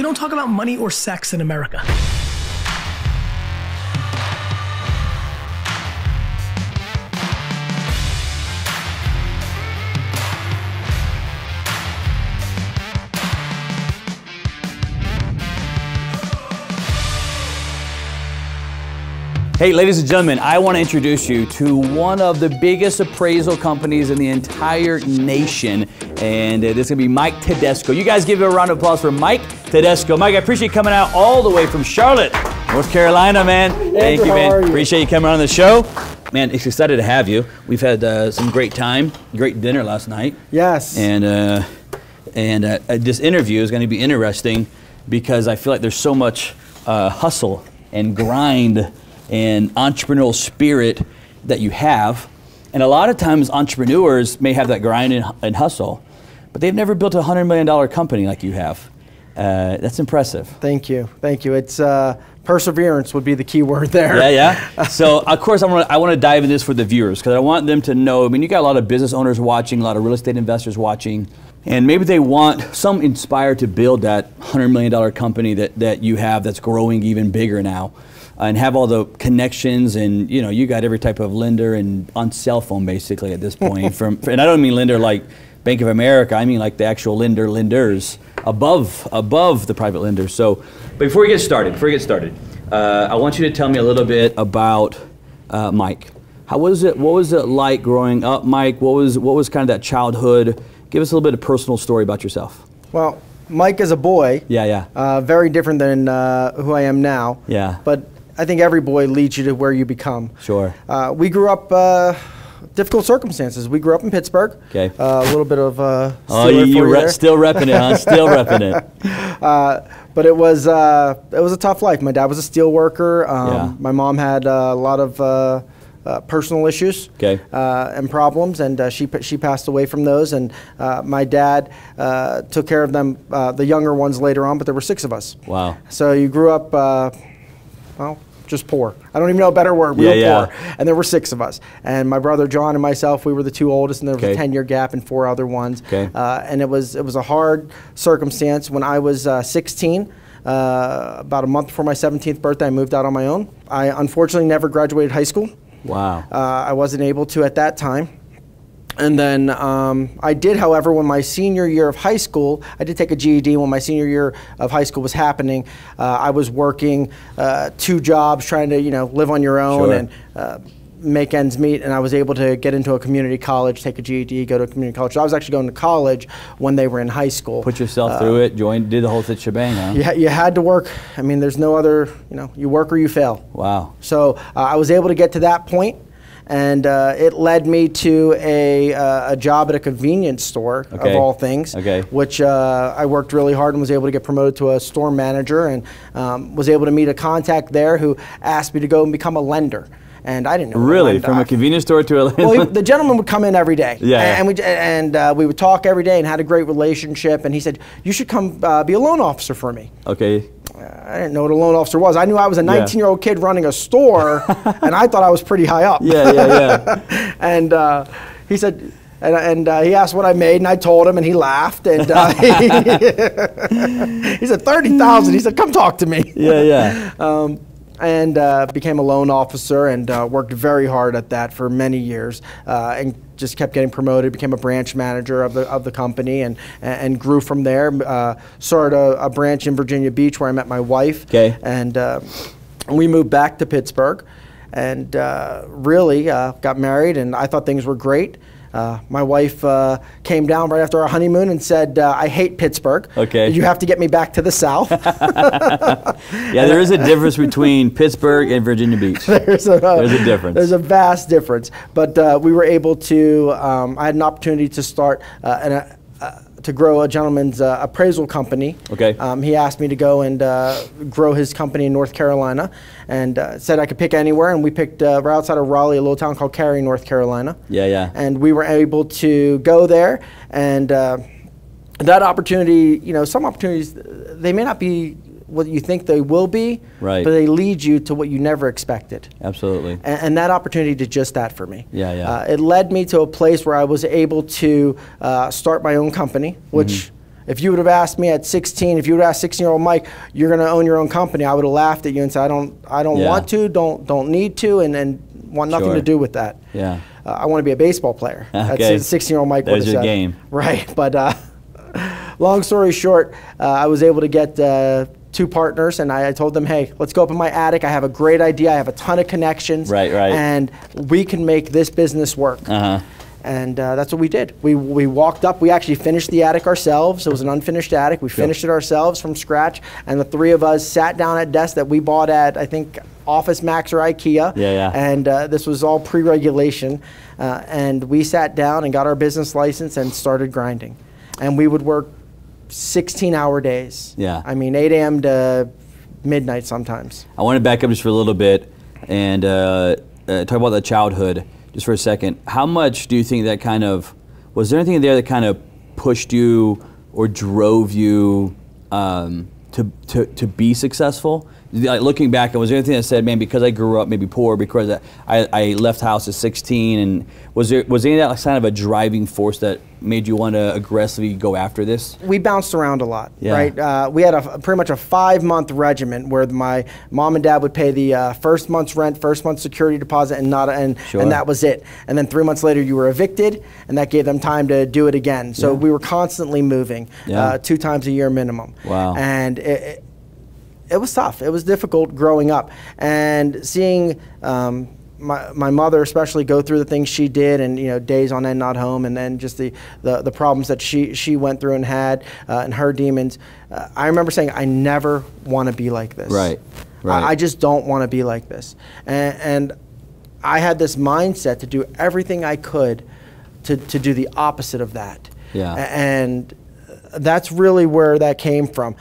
don't talk about money or sex in America. Hey, ladies and gentlemen, I want to introduce you to one of the biggest appraisal companies in the entire nation. And this is going to be Mike Tedesco. You guys give a round of applause for Mike Tedesco. Mike, I appreciate you coming out all the way from Charlotte, North Carolina, man. Thank you, man. Appreciate you coming on the show. Man, it's excited to have you. We've had some great time, great dinner last night. Yes. And this interview is going to be interesting because I feel like there's so much hustle and grind and entrepreneurial spirit that you have. And a lot of times entrepreneurs may have that grind and hustle, but they've never built a $100 million company like you have. That's impressive. Thank you. Thank you. It's perseverance would be the key word there. Yeah, yeah. So of course I want to dive into this for the viewers because I want them to know, I mean, you got a lot of business owners watching, a lot of real estate investors watching, and maybe they want some inspired to build that $100 million company that you have that's growing even bigger now. And have all the connections, and you got every type of lender and on cell phone basically at this point. And I don't mean lender like Bank of America. I mean like the actual lenders above the private lenders. So, but before we get started, I want you to tell me a little bit about Mike. What was it like growing up, Mike? What was kind of that childhood? Give us a little bit of personal story about yourself. Well, Mike as a boy. Yeah. Very different than who I am now. Yeah. But I think every boy leads you to where you become. Sure. We grew up difficult circumstances. We grew up in Pittsburgh. Okay. A little bit of you're still repping it, huh? Still repping it. But it was a tough life. My dad was a steel worker. My mom had a lot of personal issues and problems, and she passed away from those. And my dad took care of them, the younger ones later on. But there were 6 of us. Wow. So you grew up, well, just poor. I don't even know a better word. We were poor. And there were 6 of us. And my brother John and myself, we were the 2 oldest, and there was a 10-year gap and 4 other ones. And it was a hard circumstance. When I was 16, about a month before my 17th birthday, I moved out on my own. I unfortunately never graduated high school. Wow. I wasn't able to at that time. And then I did, however, when my senior year of high school, I did take a GED. When my senior year of high school was happening, I was working 2 jobs, trying to live on your own and make ends meet. And I was able to get into a community college, take a GED, go to a community college. So I was actually going to college when they were in high school. Put yourself through it, did the whole shebang, huh? Yeah, you had to work. I mean, there's no other, you work or you fail. Wow. So I was able to get to that point. And it led me to a job at a convenience store, of all things, which I worked really hard and was able to get promoted to a store manager, and was able to meet a contact there who asked me to go and become a lender. And I didn't know. Really? From a convenience store to a lender? Well, the gentleman would come in every day. Yeah. And we would talk every day and had a great relationship. And he said, "You should come be a loan officer for me." Okay. I didn't know what a loan officer was. I knew I was a 19-year-old kid running a store, and I thought I was pretty high up. Yeah. And he said, and he asked what I made, and I told him, and he laughed. And he said, $30,000. He said, "Come talk to me." Yeah. And became a loan officer, and worked very hard at that for many years, and just kept getting promoted. Became a branch manager of the company, and grew from there. Started a branch in Virginia Beach where I met my wife. And we moved back to Pittsburgh, and really got married. And I thought things were great. My wife came down right after our honeymoon and said, "I hate Pittsburgh. You have to get me back to the South." Yeah, there is a difference between Pittsburgh and Virginia Beach. There's a difference. There's a vast difference. But we were able to, I had an opportunity to start to grow a gentleman's appraisal company. He asked me to go and grow his company in North Carolina, and said I could pick anywhere, and we picked right outside of Raleigh, a little town called Cary, North Carolina. And we were able to go there, and that opportunity, some opportunities, they may not be what you think they will be, but they lead you to what you never expected. Absolutely. And that opportunity did just that for me. It led me to a place where I was able to start my own company, which If you would have asked me at 16, if you would have asked 16-year-old Mike, you're going to own your own company, I would have laughed at you and said, I don't want to, don't need to, and want nothing to do with that. Yeah. I want to be a baseball player. Okay. That's 16-year-old Mike would have said. There's your game. Right, but long story short, I was able to get 2 partners, and I told them, hey, let's go up in my attic. I have a great idea. I have a ton of connections. Right. And we can make this business work. And that's what we did. We walked up. We actually finished the attic ourselves. It was an unfinished attic. We finished it ourselves from scratch. And the 3 of us sat down at desks that we bought at, I think, Office Max or IKEA. And this was all pre-regulation. And we sat down and got our business license and started grinding. And we would work 16-hour days. I mean, 8 a.m. to midnight sometimes. I want to back up just for a little bit and talk about the childhood just for a second. How much do you think that was there anything there that kind of pushed you or drove you to be successful? Like looking back, was there anything that said, man, because I grew up maybe poor, because I left house at 16, and was any of that kind of a driving force that made you want to aggressively go after this? We bounced around a lot, right? We had pretty much a 5-month regiment where my mom and dad would pay the first month's rent, first month's security deposit, and that was it. And then 3 months later, you were evicted, and that gave them time to do it again. So we were constantly moving, 2 times a year minimum. Wow. And it was tough. It was difficult growing up, and seeing my mother especially go through the things she did, and days on end not home, and then just the problems that she went through and had, and her demons. I remember saying, I never want to be like this. Right. I just don't want to be like this, and I had this mindset to do everything I could to do the opposite of that. And that's really where that came from.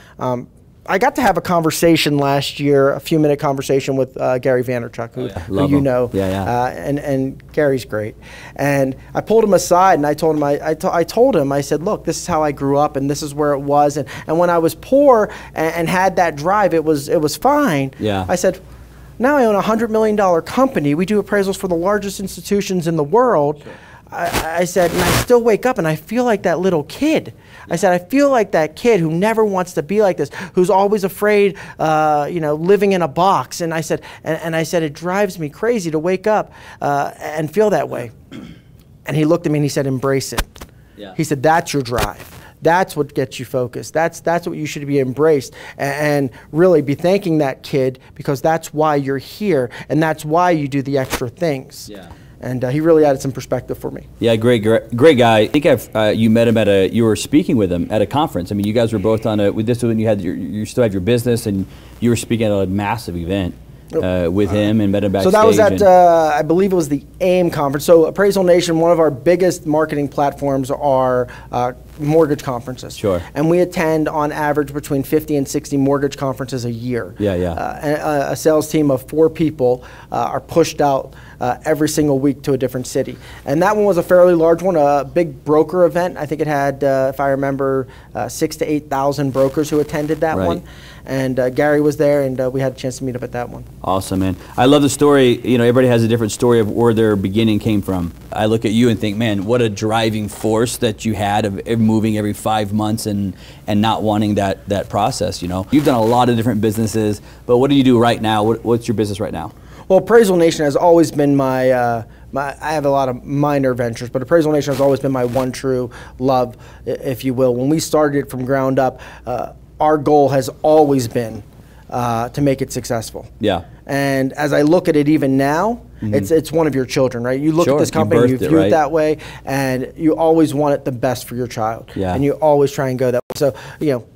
I got to have a conversation last year, a few-minute conversation with Gary Vaynerchuk, who you know, and Gary's great. And I pulled him aside, and I told him, I said, look, this is how I grew up, and this is where it was. And when I was poor and had that drive, it was fine. I said, now I own a $100 million company. We do appraisals for the largest institutions in the world. I said, and I still wake up and I feel like that little kid. I said, I feel like that kid who never wants to be like this, who's always afraid, living in a box. And I said, it drives me crazy to wake up and feel that way. And he looked at me and he said, embrace it. He said, that's your drive. That's what gets you focused. That's what you should be embraced, and really be thanking that kid, because that's why you're here, and that's why you do the extra things. And he really added some perspective for me. Yeah, great guy. I think you met him you were speaking with him at a conference. I mean, you guys were both with this when you still have your business, and you were speaking at a massive event with him and met him backstage. So that was at, I believe it was the AIM conference. So Appraisal Nation, one of our biggest marketing platforms are mortgage conferences. And we attend on average between 50 and 60 mortgage conferences a year. A sales team of 4 people are pushed out every single week to a different city. And that one was a fairly large one, a big broker event. I think it had, if I remember, 6,000 to 8,000 brokers who attended that one. And Gary was there, and we had a chance to meet up at that one. Awesome, man. I love the story. Everybody has a different story of where their beginning came from. I look at you and think, man, what a driving force that you had of moving every 5 months and not wanting that process. You've done a lot of different businesses, but what do you do right now? What's your business right now? Well, Appraisal Nation has always been I have a lot of minor ventures, but Appraisal Nation has always been my one true love, if you will. When we started it from ground up, our goal has always been to make it successful. And as I look at it even now, it's one of your children, right? You look at this company, you view it that way, and you always want it the best for your child. And you always try and go that way. So,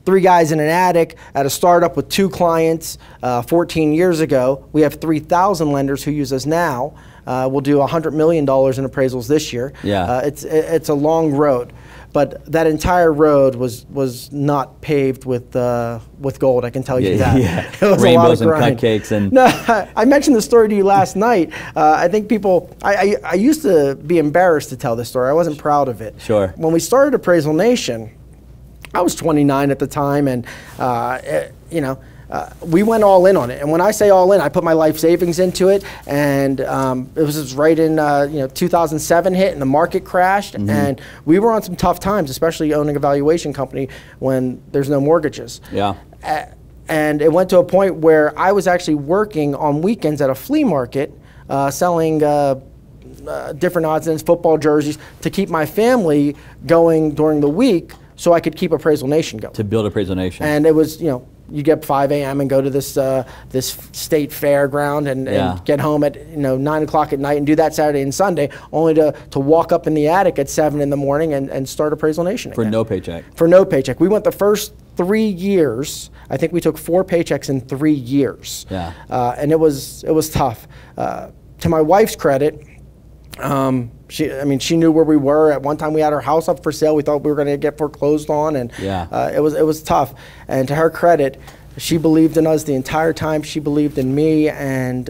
3 guys in an attic at a startup with 2 clients 14 years ago. We have 3,000 lenders who use us now. We'll do $100 million in appraisals this year. It's a long road. But that entire road was not paved with gold, I can tell you that. It was rainbows a lot of and cupcakes. And no, I mentioned the story to you last night. I think people, I used to be embarrassed to tell this story. I wasn't proud of it. When we started Appraisal Nation, I was 29 at the time, and we went all in on it. And when I say all in, I put my life savings into it. And it was right in 2007 hit, and the market crashed. And we were on some tough times, especially owning a valuation company when there's no mortgages. Yeah. And it went to a point where I was actually working on weekends at a flea market, selling different odds and ends, football jerseys, to keep my family going during the week so I could keep Appraisal Nation going. To build Appraisal Nation. And it was, you get up 5 a.m. and go to this state fairground and get home at 9 o'clock at night and do that Saturday and Sunday, only to walk up in the attic at 7 in the morning and start Appraisal Nation again. For no paycheck. For no paycheck. We went the first 3 years. I think we took 4 paychecks in 3 years. Yeah. And it was tough. To my wife's credit, she knew where we were. At one time, we had our house up for sale. We thought we were going to get foreclosed on, and it was tough. And to her credit, she believed in us the entire time. She believed in me, and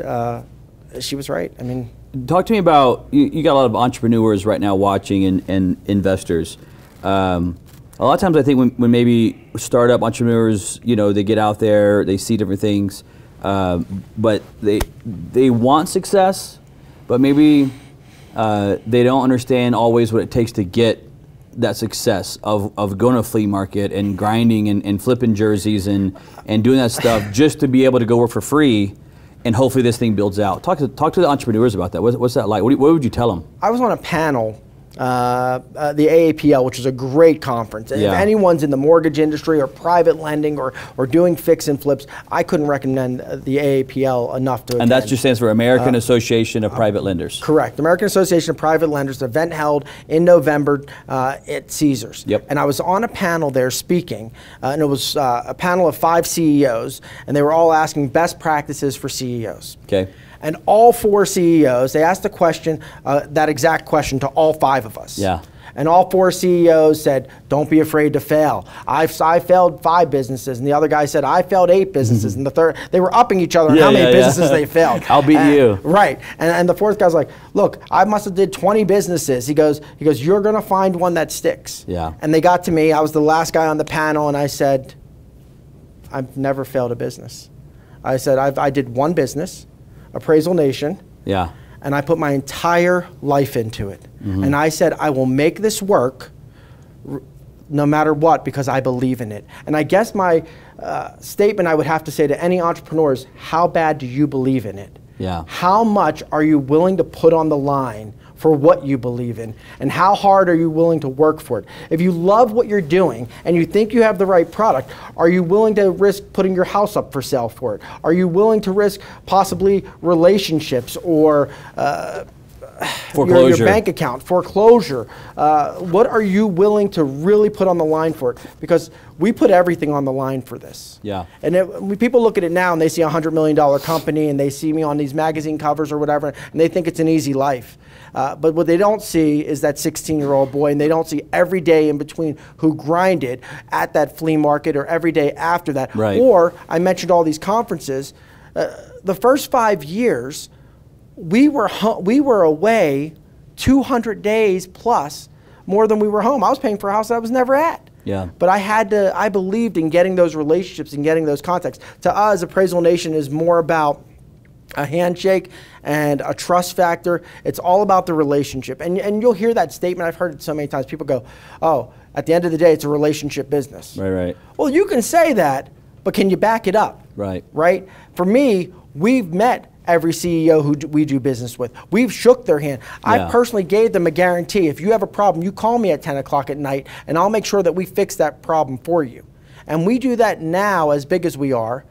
she was right. I mean, talk to me about you got a lot of entrepreneurs right now watching and investors. A lot of times, I think when maybe startup entrepreneurs, they get out there, they see different things, but they want success, but maybe they don't understand always what it takes to get that success of going to a flea market and grinding and flipping jerseys and doing that stuff just to be able to go work for free, and hopefully this thing builds out. Talk to the entrepreneurs about that. What's that like? What would you tell them? I was on a panel, the AAPL, which is a great conference. If anyone's in the mortgage industry or private lending or doing fix and flips, I couldn't recommend the AAPL enough to attend. And that just stands for American Association of Private Lenders. Correct. American Association of Private Lenders, event held in November at Caesars. Yep. And I was on a panel there speaking, and it was a panel of 5 CEOs, and they were all asking best practices for CEOs. Okay. And all 4 CEOs, they asked the question, that exact question to all 5 of us. Yeah. And all 4 CEOs said, don't be afraid to fail. I failed 5 businesses, and the other guy said, I failed 8 businesses, and the third, they were upping each other on how many businesses they failed. I'll beat you. Right. And the fourth guy's like, look, I must have did 20 businesses. He goes, you're going to find one that sticks. Yeah. And they got to me. I was the last guy on the panel, and I said, I've never failed a business. I said, I did one business, Appraisal Nation. Yeah. And I put my entire life into it. And I said, I will make this work no matter what, because I believe in it. And I guess my statement I would have to say to any entrepreneur is, how bad do you believe in it? Yeah. How much are you willing to put on the line for what you believe in? And how hard are you willing to work for it? If you love what you're doing and you think you have the right product, are you willing to risk putting your house up for sale for it? Are you willing to risk possibly relationships or your bank account, foreclosure? What are you willing to really put on the line for it? Because we put everything on the line for this. Yeah. And when people look at it now and they see a $100 million company and they see me on these magazine covers or whatever, and they think it's an easy life. But what they don't see is that 16-year-old boy, and they don't see every day in between who grinded at that flea market or every day after that. Right. Or I mentioned all these conferences. The first 5 years, we were away 200 days plus more than we were home. I was paying for a house that I was never at. Yeah. But I believed in getting those relationships and getting those contacts. To us, Appraisal Nation is more about a handshake and a trust factor. It's all about the relationship. And you'll hear that statement. I've heard it so many times. People go, oh, at the end of the day, it's a relationship business. Right. Well, you can say that, but can you back it up? Right. Right? For me, we've met every CEO who we do business with. We've shook their hand. I personally gave them a guarantee. If you have a problem, you call me at 10 o'clock at night, and I'll make sure that we fix that problem for you. And we do that now, as big as we are,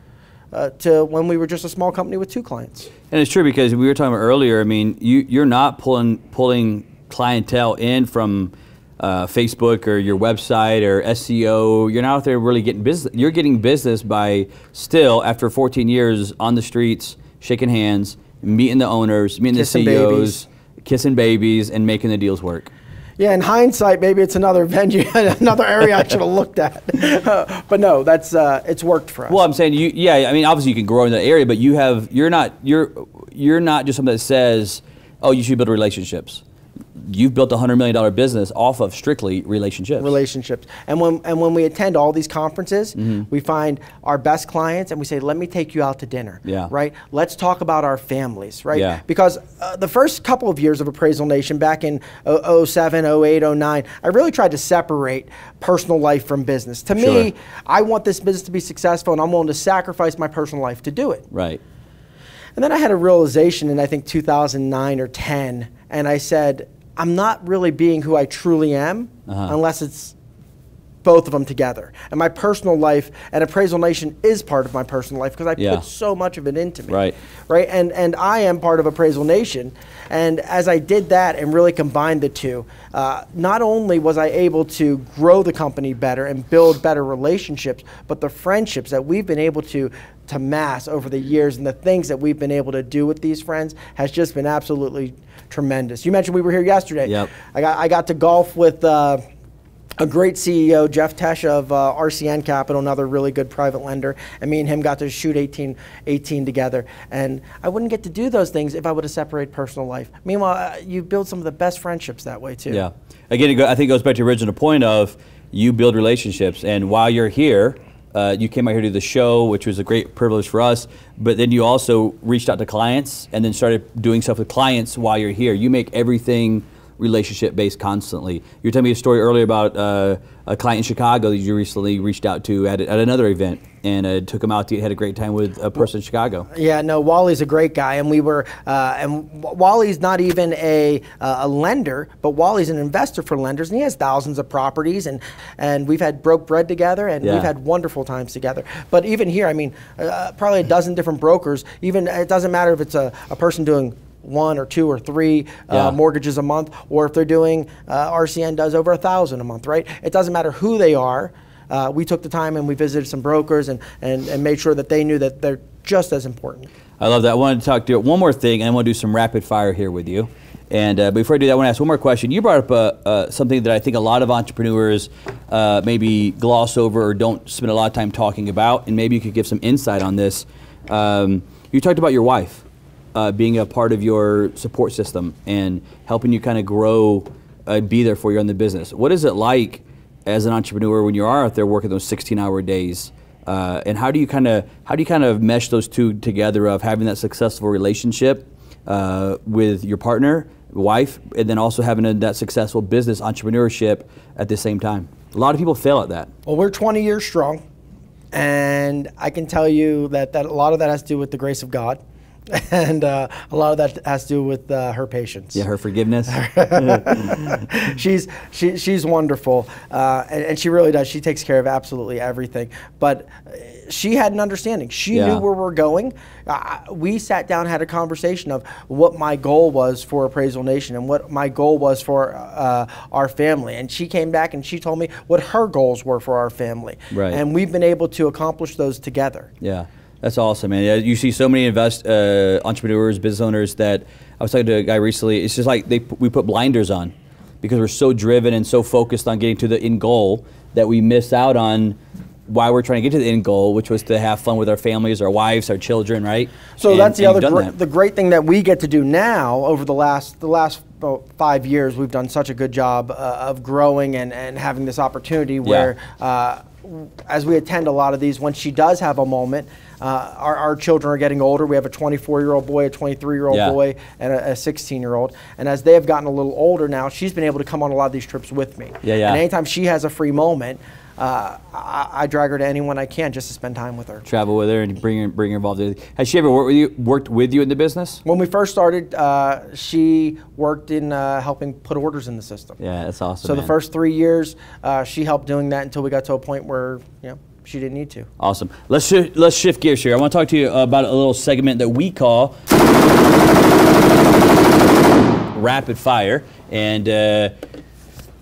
to when we were just a small company with 2 clients. And it's true, because we were talking about earlier, I mean, you're not pulling clientele in from Facebook or your website or SEO. You're not out there really getting business. You're getting business by still, after 14 years on the streets, shaking hands, meeting the owners, meeting the CEOs, kissing babies, and making the deals work. Yeah, in hindsight, maybe it's another venue, another area I should have looked at. But no, that's it's worked for us. Well, I'm saying, I mean, obviously you can grow in that area, but you're not just somebody that says, oh, you should build relationships. you've built a $100 million business off of strictly relationships. Relationships. And when we attend all these conferences, we find our best clients and we say, let me take you out to dinner, right? Let's talk about our families, right? Yeah. Because the first couple of years of Appraisal Nation, back in 07, 08, 09, I really tried to separate personal life from business. To me, I want this business to be successful and I'm willing to sacrifice my personal life to do it. Right. And then I had a realization in, I think, 2009 or 10, and I said, I'm not really being who I truly am unless it's both of them together. And my personal life and Appraisal Nation is part of my personal life because I put so much of it into me. Right. Right. And I am part of Appraisal Nation. And as I did that and really combined the two, not only was I able to grow the company better and build better relationships, but the friendships that we've been able to amass over the years and the things that we've been able to do with these friends has just been absolutely tremendous. You mentioned we were here yesterday. Yep. I got to golf with a great CEO, Jeff Tesh of RCN Capital, another really good private lender, and me and him got to shoot 18 together. And I wouldn't get to do those things if I would have separated personal life. Meanwhile, you build some of the best friendships that way too. Yeah. Again, I think it goes back to the original point of you build relationships, and while you're here, you came out here to do the show, which was a great privilege for us, but then you also reached out to clients and then started doing stuff with clients while you're here. You make everything relationship based constantly. You were telling me a story earlier about a client in Chicago that you recently reached out to at another event and took him out to had a great time with a person in Chicago. Yeah, no, Wally's a great guy, and we were, and Wally's not even a lender, but Wally's an investor for lenders, and he has thousands of properties, and we've had broke bread together, and we've had wonderful times together. But even here, I mean, probably a dozen different brokers. Even it doesn't matter if it's a person doing 1 or 2 or 3 mortgages a month, or if they're doing, RCN does over 1,000 a month, right? It doesn't matter who they are. We took the time and we visited some brokers and made sure that they knew that they're just as important. I love that. I wanted to talk to you one more thing, and I want to do some rapid fire here with you. And before I do that, I want to ask one more question. You brought up something that I think a lot of entrepreneurs maybe gloss over or don't spend a lot of time talking about, and maybe you could give some insight on this. You talked about your wife. Being a part of your support system and helping you kind of grow, be there for you in the business. What is it like as an entrepreneur when you are out there working those 16-hour days? And how do you kind of mesh those two together of having that successful relationship with your partner, wife, and then also having that successful business entrepreneurship at the same time? A lot of people fail at that. Well, we're 20 years strong, and I can tell you that a lot of that has to do with the grace of God. And a lot of that has to do with her patience. Yeah, her forgiveness. she's wonderful, and she really does. She takes care of absolutely everything. But she had an understanding. She knew where we're going. We sat down, had a conversation of what my goal was for Appraisal Nation and what my goal was for our family. And she came back and she told me what her goals were for our family. Right. And we've been able to accomplish those together. Yeah. That's awesome, man. You see so many entrepreneurs, business owners that I was talking to a guy recently. It's just like we put blinders on because we're so driven and so focused on getting to the end goal that we miss out on why we're trying to get to the end goal, which was to have fun with our families, our wives, our children, right? So that's the great thing that we get to do now. Over the last about 5 years, we've done such a good job of growing and having this opportunity where, as we attend a lot of these, when she does have a moment, our children are getting older. We have a 24-year-old boy, a 23-year-old boy, and a 16-year-old. And as they have gotten a little older now, she's been able to come on a lot of these trips with me. And anytime she has a free moment, I drag her to anyone I can just to spend time with her. Travel with her and bring her involved. Has she ever worked with you in the business? When we first started, she worked in helping put orders in the system. Yeah, that's awesome. So the first 3 years, she helped doing that until we got to a point where she didn't need to. Awesome. Let's shift gears here. I want to talk to you about a little segment that we call Rapid Fire, and we're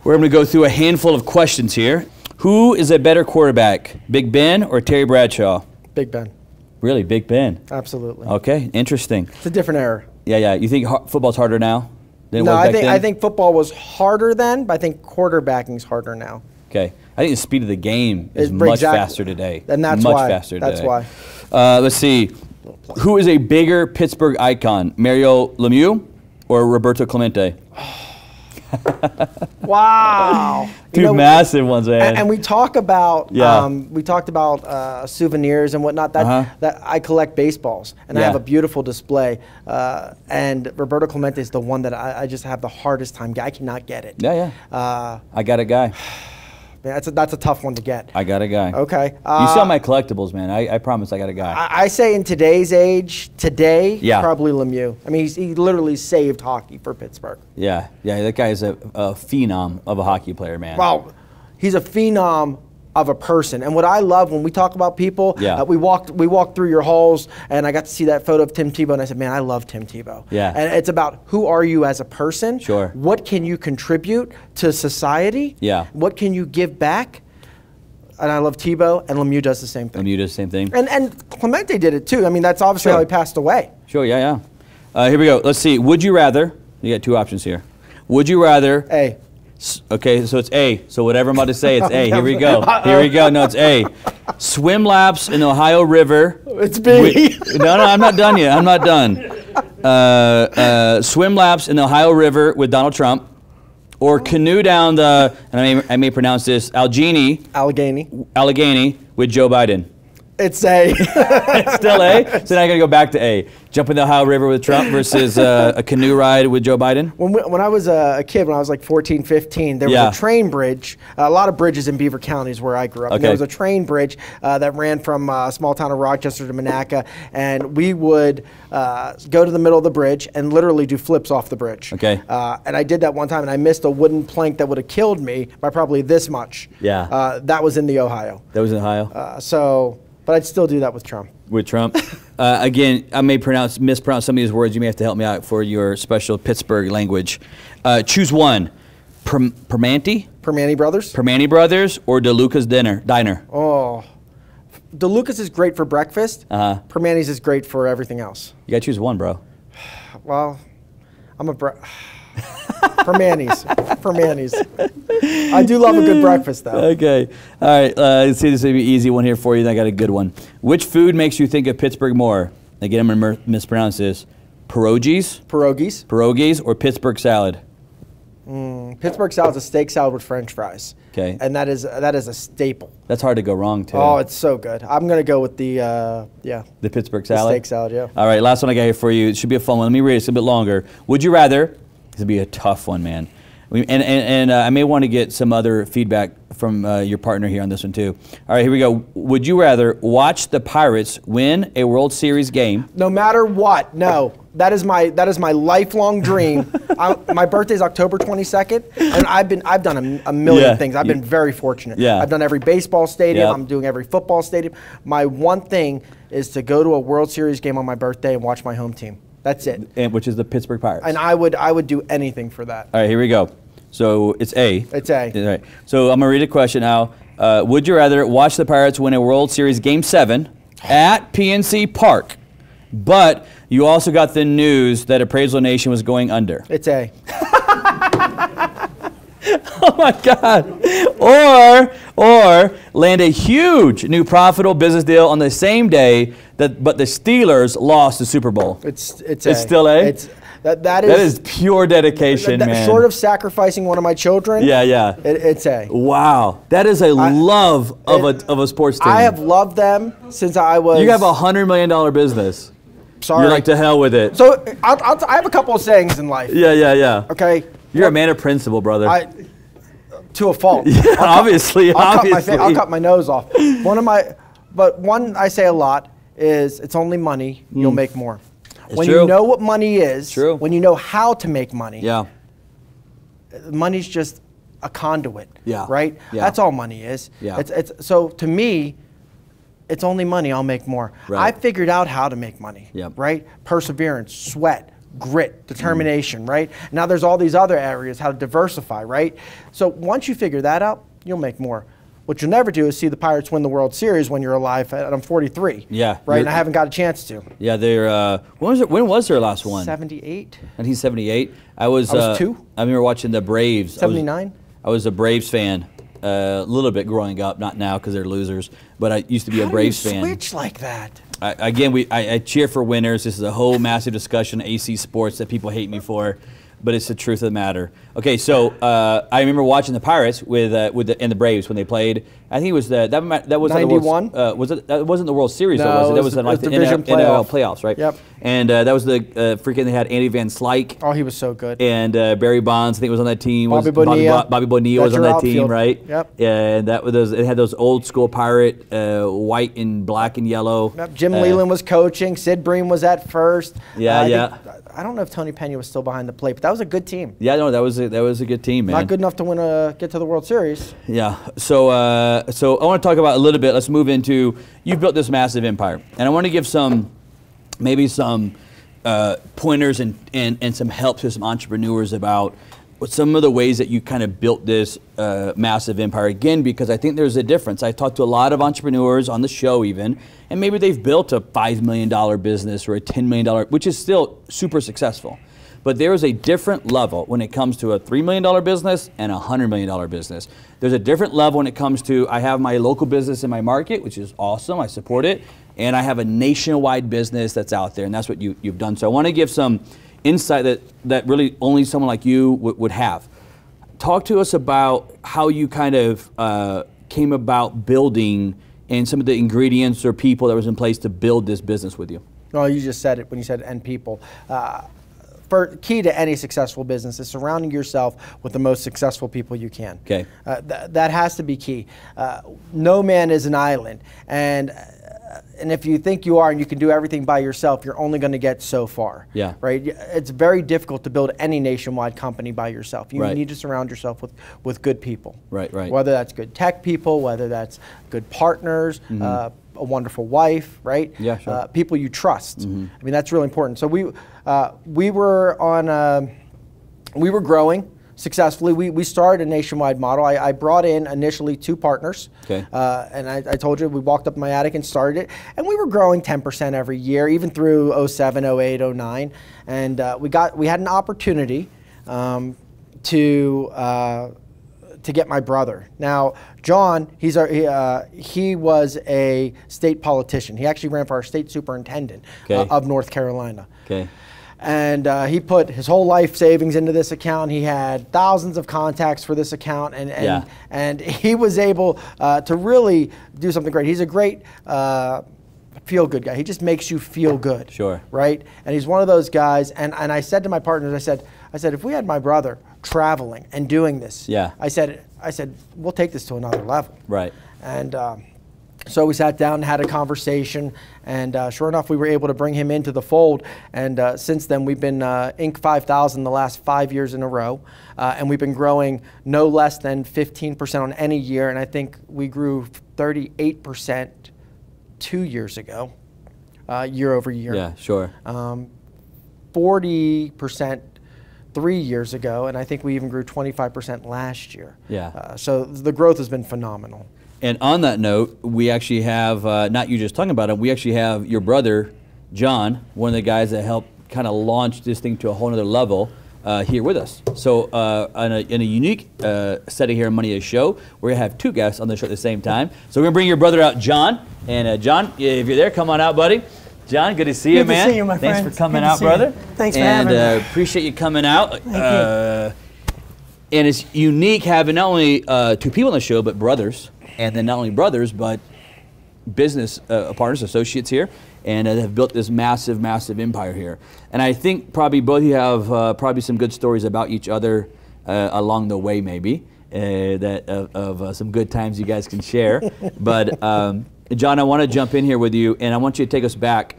going to go through a handful of questions here. Who is a better quarterback, Big Ben or Terry Bradshaw? Big Ben. Really, Big Ben? Absolutely. Okay, interesting. It's a different era. Yeah. You think football's harder now than it was back then? I think football was harder then, but I think quarterbacking's harder now. Okay. I think the speed of the game is much faster today. And that's much why. faster today. That's why. Let's see. Who is a bigger Pittsburgh icon, Mario Lemieux or Roberto Clemente? Wow. Two massive ones, man. And we talk about we talked about souvenirs and whatnot. That I collect baseballs, and I have a beautiful display. And Roberto Clemente is the one that I just have the hardest time. I cannot get it. Yeah, yeah. I got a guy. Man, that's a tough one to get. I got a guy. Okay. You saw my collectibles, man. I promise I got a guy. I say in today's age, probably Lemieux. I mean, he literally saved hockey for Pittsburgh. Yeah, that guy is a phenom of a hockey player, man. Well, he's a phenom of a person. And what I love when we talk about people, we walked through your halls, and I got to see that photo of Tim Tebow, and I said, man, I love Tim Tebow. Yeah. And it's about who are you as a person? Sure. What can you contribute to society? Yeah. What can you give back? And I love Tebow, and Lemieux does the same thing. Lemieux does the same thing. And Clemente did it too. I mean, that's obviously how he passed away. Sure, yeah. Here we go. Let's see. Would you rather, you got two options here. Would you rather... A. Okay, so it's A. So whatever I'm about to say, it's A. Here we go. Here we go. No, it's A. Swim laps in the Ohio River. It's B. No, I'm not done yet. I'm not done. Swim laps in the Ohio River with Donald Trump, or canoe down the, and I may pronounce this, Allegheny with Joe Biden. It's A. It's still A? So now I got to go back to A. Jump in the Ohio River with Trump versus a canoe ride with Joe Biden? When I was a kid, when I was like 14, 15, there was a train bridge. A lot of bridges in Beaver County is where I grew up. Okay. And there was a train bridge that ran from a small town of Rochester to Monaca. And we would go to the middle of the bridge and literally do flips off the bridge. Okay. And I did that one time, and I missed a wooden plank that would have killed me by probably this much. Yeah. That was in the Ohio. That was in Ohio? But I'd still do that with Trump. With Trump. Again, I may mispronounce some of these words. You may have to help me out for your special Pittsburgh language. Choose one. Permanente Brothers? Permanente Brothers or DeLuca's Diner? Oh. DeLuca's is great for breakfast. Permante's is great for everything else. You got to choose one, bro. Well, I'm a... Permante's. I do love a good breakfast, though. Okay. All right. Let's see. This will be an easy one here for you. Then I got a good one. Which food makes you think of Pittsburgh more? Again, I'm going to mispronounce this. Pierogies or Pittsburgh salad? Pittsburgh salad's a steak salad with French fries. Okay. And that is a staple. That's hard to go wrong, too. Oh, it's so good. I'm going to go with the Pittsburgh salad? The steak salad, yeah. All right. Last one I got here for you. It should be a fun one. Let me read it. It's a bit longer. Would you rather... This would be a tough one, man. And I may want to get some other feedback from your partner here on this one, too. All right, here we go. Would you rather watch the Pirates win a World Series game? No matter what, no. That is my lifelong dream. My birthday's October 22nd, and I've done a million things. I've been very fortunate. Yeah. I've done every baseball stadium. I'm doing every football stadium. My one thing is to go to a World Series game on my birthday and watch my home team. That's it. And which is the Pittsburgh Pirates. And I would do anything for that. All right, here we go. So it's A. It's A. All right. So I'm going to read a question now. Would you rather watch the Pirates win a World Series Game 7 at PNC Park, but you also got the news that Appraisal Nation was going under? It's A. Oh my God. Or land a huge new profitable business deal on the same day but the Steelers lost the Super Bowl. It's still A? That is pure dedication, man. Short of sacrificing one of my children. Yeah. It's A. Wow. That is a love of a sports team. I have loved them since I was... You have a $100 million business. Sorry. You're like, to hell with it. So I have a couple of sayings in life. Yeah. Okay. You're a man of principle, brother. To a fault. Yeah, obviously. I'll cut my nose off. One I say a lot is it's only money, you'll make more. When you know what money is, when you know how to make money, money's just a conduit, right? Yeah. That's all money is. Yeah. So to me, it's only money, I'll make more. Right. I figured out how to make money, right? Perseverance, sweat, grit, determination, right? Now there's all these other areas, how to diversify, right? So once you figure that out, you'll make more. What you'll never do is see the Pirates win the World Series when you're alive, and I'm 43. Yeah. Right, and I haven't got a chance to. Yeah, they're, when was their last one? 78. 1978. I was 2. I remember watching the Braves. 79. I was a Braves fan a little bit growing up, not now because they're losers, but I used to be a Braves fan. How do you switch like that? I cheer for winners. This is a whole massive discussion, AC Sports, that people hate me for. but it's the truth of the matter. Okay, so I remember watching the Pirates and the Braves when they played. I think it was that was 91. Was it? That wasn't the World Series, No, though, was it? That was was like the division NL playoffs, right? Yep. And that was the freaking. They had Andy Van Slyke. Oh, he was so good. And Barry Bonds, I think, was on that team. Bobby Bonilla. Bobby Bonilla was on that team, right? Yep. And that was it had those old school Pirate white and black and yellow. Yep. Jim Leland was coaching. Sid Bream was at first. Yeah, I don't know if Tony Pena was still behind the plate, but that was a good team. Yeah, no, that was a good team, man. Not good enough to get to the World Series. Yeah. So I want to talk about a little bit. Let's move into, you've built this massive empire, and I want to give maybe some pointers and some help to some entrepreneurs about what some of the ways that you kind of built this massive empire. Again, because I think there's a difference. I talked to a lot of entrepreneurs on the show even, and maybe they've built a $5 million business or a $10 million, which is still super successful. But there is a different level when it comes to a $3 million business and a $100 million business. There's a different level when it comes to, I have my local business in my market, which is awesome, I support it, and I have a nationwide business that's out there, and that's what you've done. So I want to give some insight that really only someone like you would have. Talk to us about how you kind of came about building and some of the ingredients or people that was in place to build this business with you. No, you just said it when you said "and people." Key to any successful business is surrounding yourself with the most successful people you can. Okay. That has to be key. No man is an island, and if you think you are and you can do everything by yourself, you're only going to get so far. Yeah. Right. It's very difficult to build any nationwide company by yourself. You need to surround yourself with good people. Right. Right. Whether that's good tech people, whether that's good partners. Mm-hmm. A wonderful wife, right? Yeah, sure. People you trust. Mm-hmm. I mean, that's really important. So we were growing successfully. We started a nationwide model. I brought in initially 2 partners. Okay. And I told you, we walked up in my attic and started it. And we were growing 10% every year, even through 07, 08, 09. And we had an opportunity to get my brother. Now, John, he was a state politician. He actually ran for our state superintendent of North Carolina. Okay. And he put his whole life savings into this account. He had thousands of contacts for this account, and he was able to really do something great. He's a great feel-good guy. He just makes you feel good. Sure. Right? And he's one of those guys. And I said to my partners, I said, if we had my brother traveling and doing this, I said, we'll take this to another level. Right. And so we sat down and had a conversation, and sure enough, we were able to bring him into the fold. And since then, we've been Inc. 5000 the last 5 years in a row, and we've been growing no less than 15% on any year. And I think we grew 38% 2 years ago, year over year. Yeah, sure. 40% 3 years ago, and I think we even grew 25% last year. Yeah. So the growth has been phenomenal. And on that note, we actually have, not you just talking about it, we actually have your brother, John, one of the guys that helped kind of launch this thing to a whole other level, here with us. So in a unique setting here on Money is Show, we're going to have 2 guests on the show at the same time. So we're going to bring your brother out, John. And John, if you're there, come on out, buddy. John, good to see you, man. Good to see you, my friend. Thanks for coming out, brother. Thanks for having me. And appreciate you coming out. Thank you. And it's unique having not only 2 people on the show, but brothers. And then not only brothers, but business partners, associates here, and have built this massive, massive empire here. And I think probably both of you have probably some good stories about each other along the way, maybe, of some good times you guys can share. But John, I want to jump in here with you, and I want you to take us back.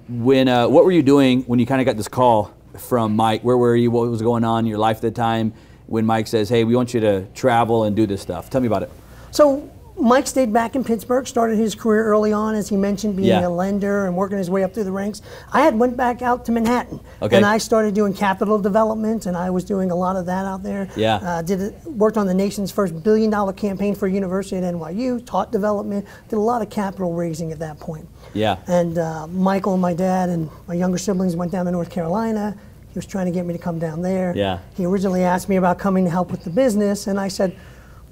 When what were you doing when you kind of got this call from Mike? Where were you? What was going on in your life at the time when Mike says, hey, we want you to travel and do this stuff? Tell me about it. So Mike stayed back in Pittsburgh, started his career early on, as he mentioned, being a lender and working his way up through the ranks. I went back out to Manhattan, and I started doing capital development, and I was doing a lot of that out there. Yeah. Worked on the nation's first $1 billion campaign for a university at NYU, taught development, did a lot of capital raising at that point. Yeah. And Michael and my dad and my younger siblings went down to North Carolina. He was trying to get me to come down there. Yeah. He originally asked me about coming to help with the business, and I said,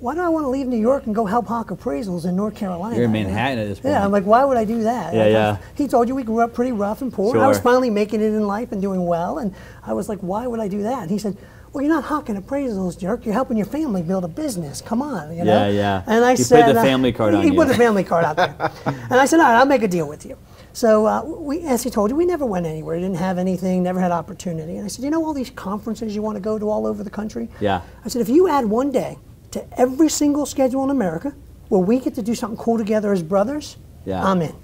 why do I want to leave New York and go help hawk appraisals in North Carolina? You're in Manhattan at this point. Yeah, I'm like, why would I do that? Yeah. He told you we grew up pretty rough and poor. Sure. I was finally making it in life and doing well, and I was like, why would I do that? And he said, well, you're not hawking appraisals, jerk. You're helping your family build a business. Come on, you know? Yeah. And I he said, put the family card on you. He put the family card out there. And I said, all right, I'll make a deal with you. So we, as he told you, we never went anywhere. Didn't have anything, never had opportunity. And I said, you know all these conferences you want to go to all over the country? Yeah. I said, if you add one day to every single schedule in America where we get to do something cool together as brothers, I'm in.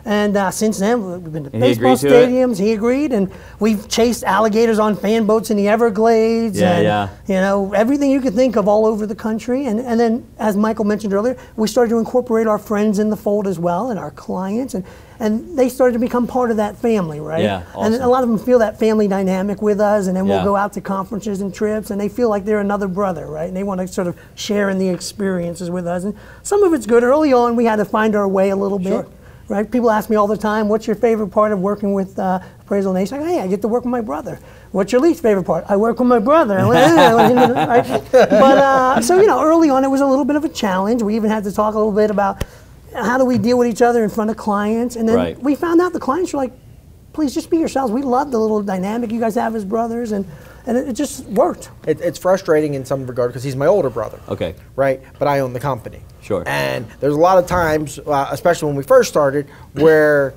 And since then, we've been to baseball stadiums. He agreed, and we've chased alligators on fan boats in the Everglades. You know, everything you could think of all over the country. And then, as Michael mentioned earlier, we started to incorporate our friends in the fold as well, and our clients, and they started to become part of that family, right? Yeah, awesome. And a lot of them feel that family dynamic with us, and then we'll go out to conferences and trips, and they feel like they're another brother, right? And they want to sort of share in the experiences with us. And some of it's good. Early on, we had to find our way a little bit. Right? People ask me all the time, what's your favorite part of working with Appraisal Nation? I go, hey, I get to work with my brother. What's your least favorite part? I work with my brother. Right? But, so, you know, early on it was a little bit of a challenge. We even had to talk a little bit about how do we deal with each other in front of clients. And then we found out the clients were like, please just be yourselves. We love the little dynamic you guys have as brothers. And it just worked. It's frustrating in some regard because he's my older brother. Okay. Right? But I own the company. Sure. And there's a lot of times, especially when we first started, where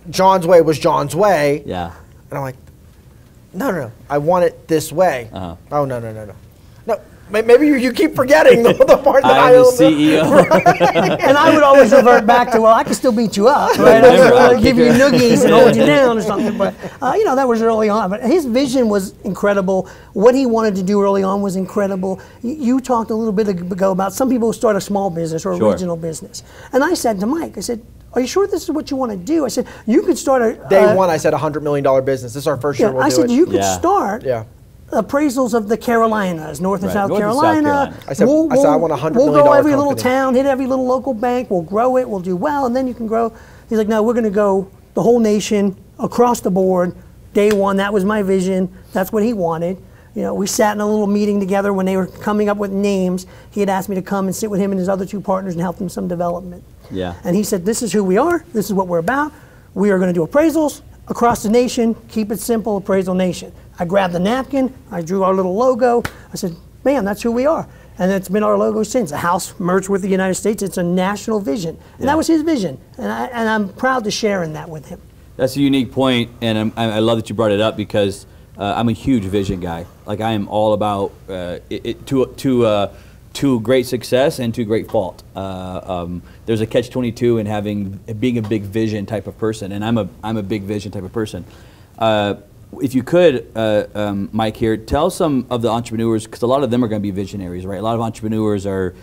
John's way was John's way. Yeah. And I'm like, no, I want it this way. Oh, no. No, maybe you keep forgetting the part that I own. I'm the CEO. Right? And I would always revert back to, well, I can still beat you up, right? I'll give you noogies and hold you down or something. But, you know, that was early on. But his vision was incredible. What he wanted to do early on was incredible. You talked a little bit ago about some people who start a small business or a regional business. And I said to Mike, I said, are you sure this is what you want to do? I said, you could start a... Day one, I said $100 million business. This is our first year we'll do it. I said, you could start... appraisals of the Carolinas, North and South Carolina. I said, I want $100 million We'll go every little town, hit every little local bank, we'll grow it, we'll do well, and then you can grow. He's like, no, we're going to go the whole nation, across the board. Day one, that was my vision. That's what he wanted. You know, we sat in a little meeting together when they were coming up with names. He had asked me to come and sit with him and his other two partners and help them some development. Yeah. And he said, this is who we are, this is what we're about. We are going to do appraisals across the nation, keep it simple, Appraisal Nation. I grabbed the napkin, I drew our little logo. I said, man, that's who we are. And it's been our logo since. The house merged with the United States. It's a national vision. And that was his vision. And I'm proud to share in that with him. That's a unique point, and I love that you brought it up because I'm a huge vision guy. Like, I am all about to great success and to great fault. There's a catch-22 in being a big vision type of person, and I'm a big vision type of person. If you could, Mike here, tell some of the entrepreneurs, because a lot of them are going to be visionaries, right? A lot of entrepreneurs are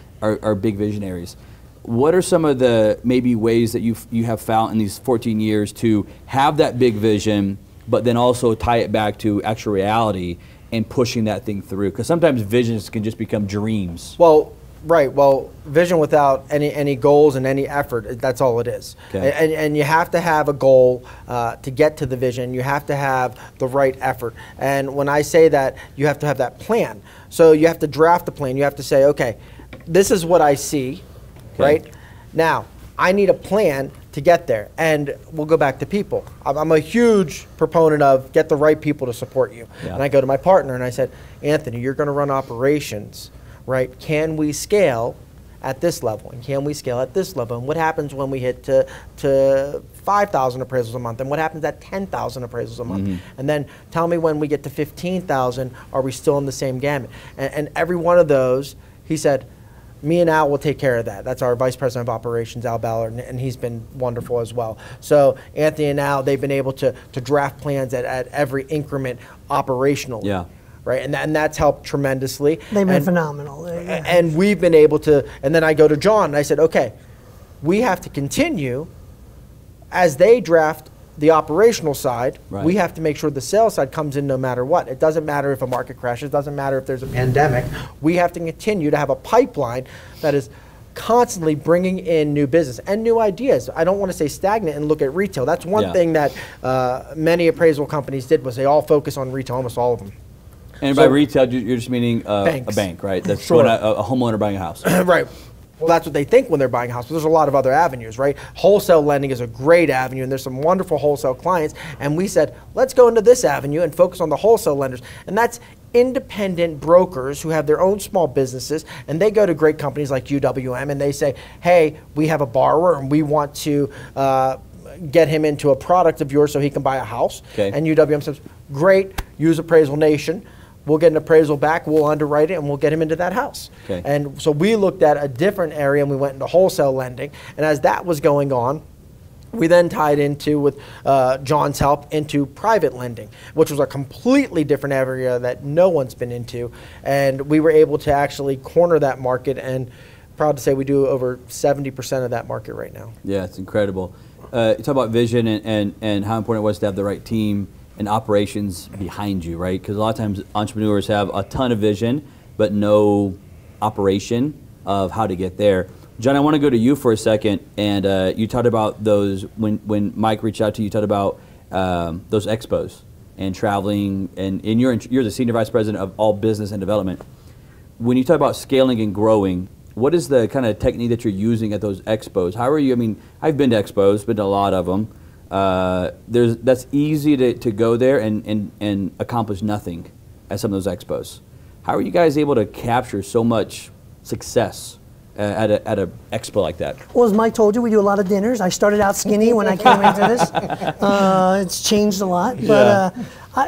big visionaries. What are some of the maybe ways that you have found in these 14 years to have that big vision, but then also tie it back to actual reality and pushing that thing through? Because sometimes visions can just become dreams. Well, right. Well, vision without any goals and any effort, that's all it is. Okay. And you have to have a goal to get to the vision. You have to have the right effort. And when I say that, you have to have that plan. So you have to draft a plan. You have to say, okay, this is what I see, right? Now, I need a plan to get there. And we'll go back to people. I'm a huge proponent of get the right people to support you. Yeah. And I go to my partner and I said, Anthony, you're going to run operations, right? Can we scale at this level? And can we scale at this level? And what happens when we hit to 5,000 appraisals a month? And what happens at 10,000 appraisals a month? And then tell me when we get to 15,000, are we still in the same gamut? And every one of those, he said, me and Al will take care of that. That's our Vice President of Operations, Al Ballard, and he's been wonderful as well. So Anthony and Al, they've been able to draft plans at every increment operationally. Yeah. Right, and that's helped tremendously. They've been phenomenal. And we've been able to, and then I go to John and I said, okay, we have to continue as they draft the operational side. Right. We have to make sure the sales side comes in no matter what. It doesn't matter if a market crashes. It doesn't matter if there's a pandemic. We have to continue to have a pipeline that is constantly bringing in new business and new ideas. I don't want to say stagnant and look at retail. That's one thing that many appraisal companies did was they all focus on retail, almost all of them. And by retail, you're just meaning a bank, right? That's sure. a homeowner buying a house. Right. Well, that's what they think when they're buying a house, but there's a lot of other avenues, right? Wholesale lending is a great avenue, and there's some wonderful wholesale clients, and we said, let's go into this avenue and focus on the wholesale lenders, and that's independent brokers who have their own small businesses, and they go to great companies like UWM, and they say, hey, we have a borrower, and we want to get him into a product of yours so he can buy a house. Okay. And UWM says, great, use Appraisal Nation. We'll get an appraisal back, we'll underwrite it, and we'll get him into that house. Okay. And so we looked at a different area, and we went into wholesale lending. And as that was going on, we then tied into, with John's help, into private lending, which was a completely different area that no one's been into. And we were able to actually corner that market, and proud to say we do over 70% of that market right now. Yeah, it's incredible. You talk about vision and how important it was to have the right team and operations behind you, right? Because a lot of times entrepreneurs have a ton of vision, but no operation of how to get there. John, I want to go to you for a second, and you talked about those, when Mike reached out to you, you talked about those expos and traveling, and you're the Senior Vice President of all business and development. When you talk about scaling and growing, what is the kind of technique that you're using at those expos? How are you, I mean, I've been to expos, been to a lot of them. That's easy to go there and accomplish nothing at some of those expos. How are you guys able to capture so much success at a expo like that? Well, as Mike told you, we do a lot of dinners. I started out skinny when I came into this. It's changed a lot, but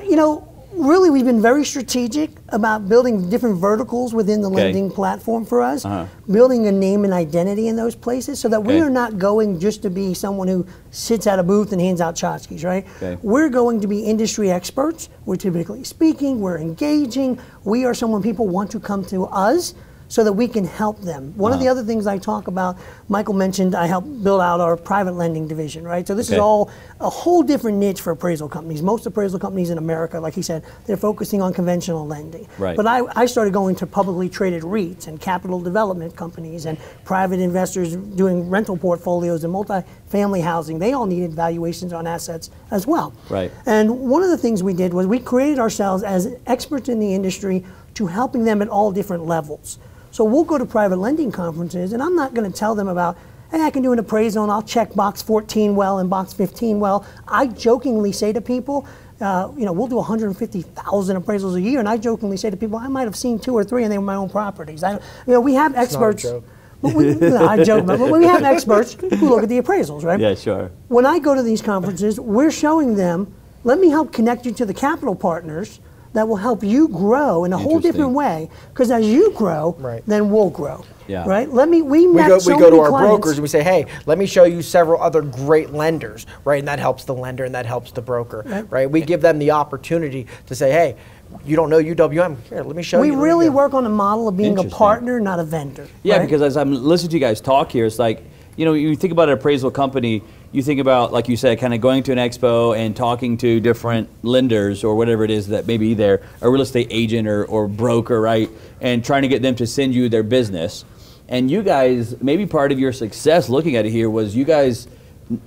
you know, really, we've been very strategic about building different verticals within the lending platform for us, building a name and identity in those places so that we are not going just to be someone who sits at a booth and hands out tchotchkes, right? We're going to be industry experts. We're typically speaking, we're engaging. We are someone people want to come to us so that we can help them. One of the other things I talk about, Michael mentioned, I helped build out our private lending division, right? So this is all a whole different niche for appraisal companies. Most appraisal companies in America, like he said, they're focusing on conventional lending. Right. But I started going to publicly traded REITs and capital development companies and private investors doing rental portfolios and multifamily housing. They all needed valuations on assets as well. Right. And one of the things we did was we created ourselves as experts in the industry to helping them at all different levels. So we'll go to private lending conferences, and I'm not going to tell them about, hey, I can do an appraisal and I'll check box 14 well and box 15 well. I jokingly say to people, you know, we'll do 150,000 appraisals a year, and I jokingly say to people, I might have seen 2 or 3 and they were my own properties. You know, we have experts. It's not a joke. But I joke about it, but we have experts who look at the appraisals, right? Yeah, sure. When I go to these conferences, we're showing them, let me help connect you to the capital partners that will help you grow in a whole different way. Because as you grow, then we'll grow. Yeah. Right? We go to our brokers and we say, hey, let me show you several other great lenders, right? And that helps the lender and that helps the broker, right? We give them the opportunity to say, hey, you don't know UWM, here, let me show you. We really work on a model of being a partner, not a vendor. Yeah, because as I'm listening to you guys talk here, it's like, you know, you think about an appraisal company, you think about, like you said, kind of going to an expo and talking to different lenders or whatever it is that may be there, a real estate agent or broker, right? And trying to get them to send you their business. And you guys, maybe part of your success looking at it here was you guys,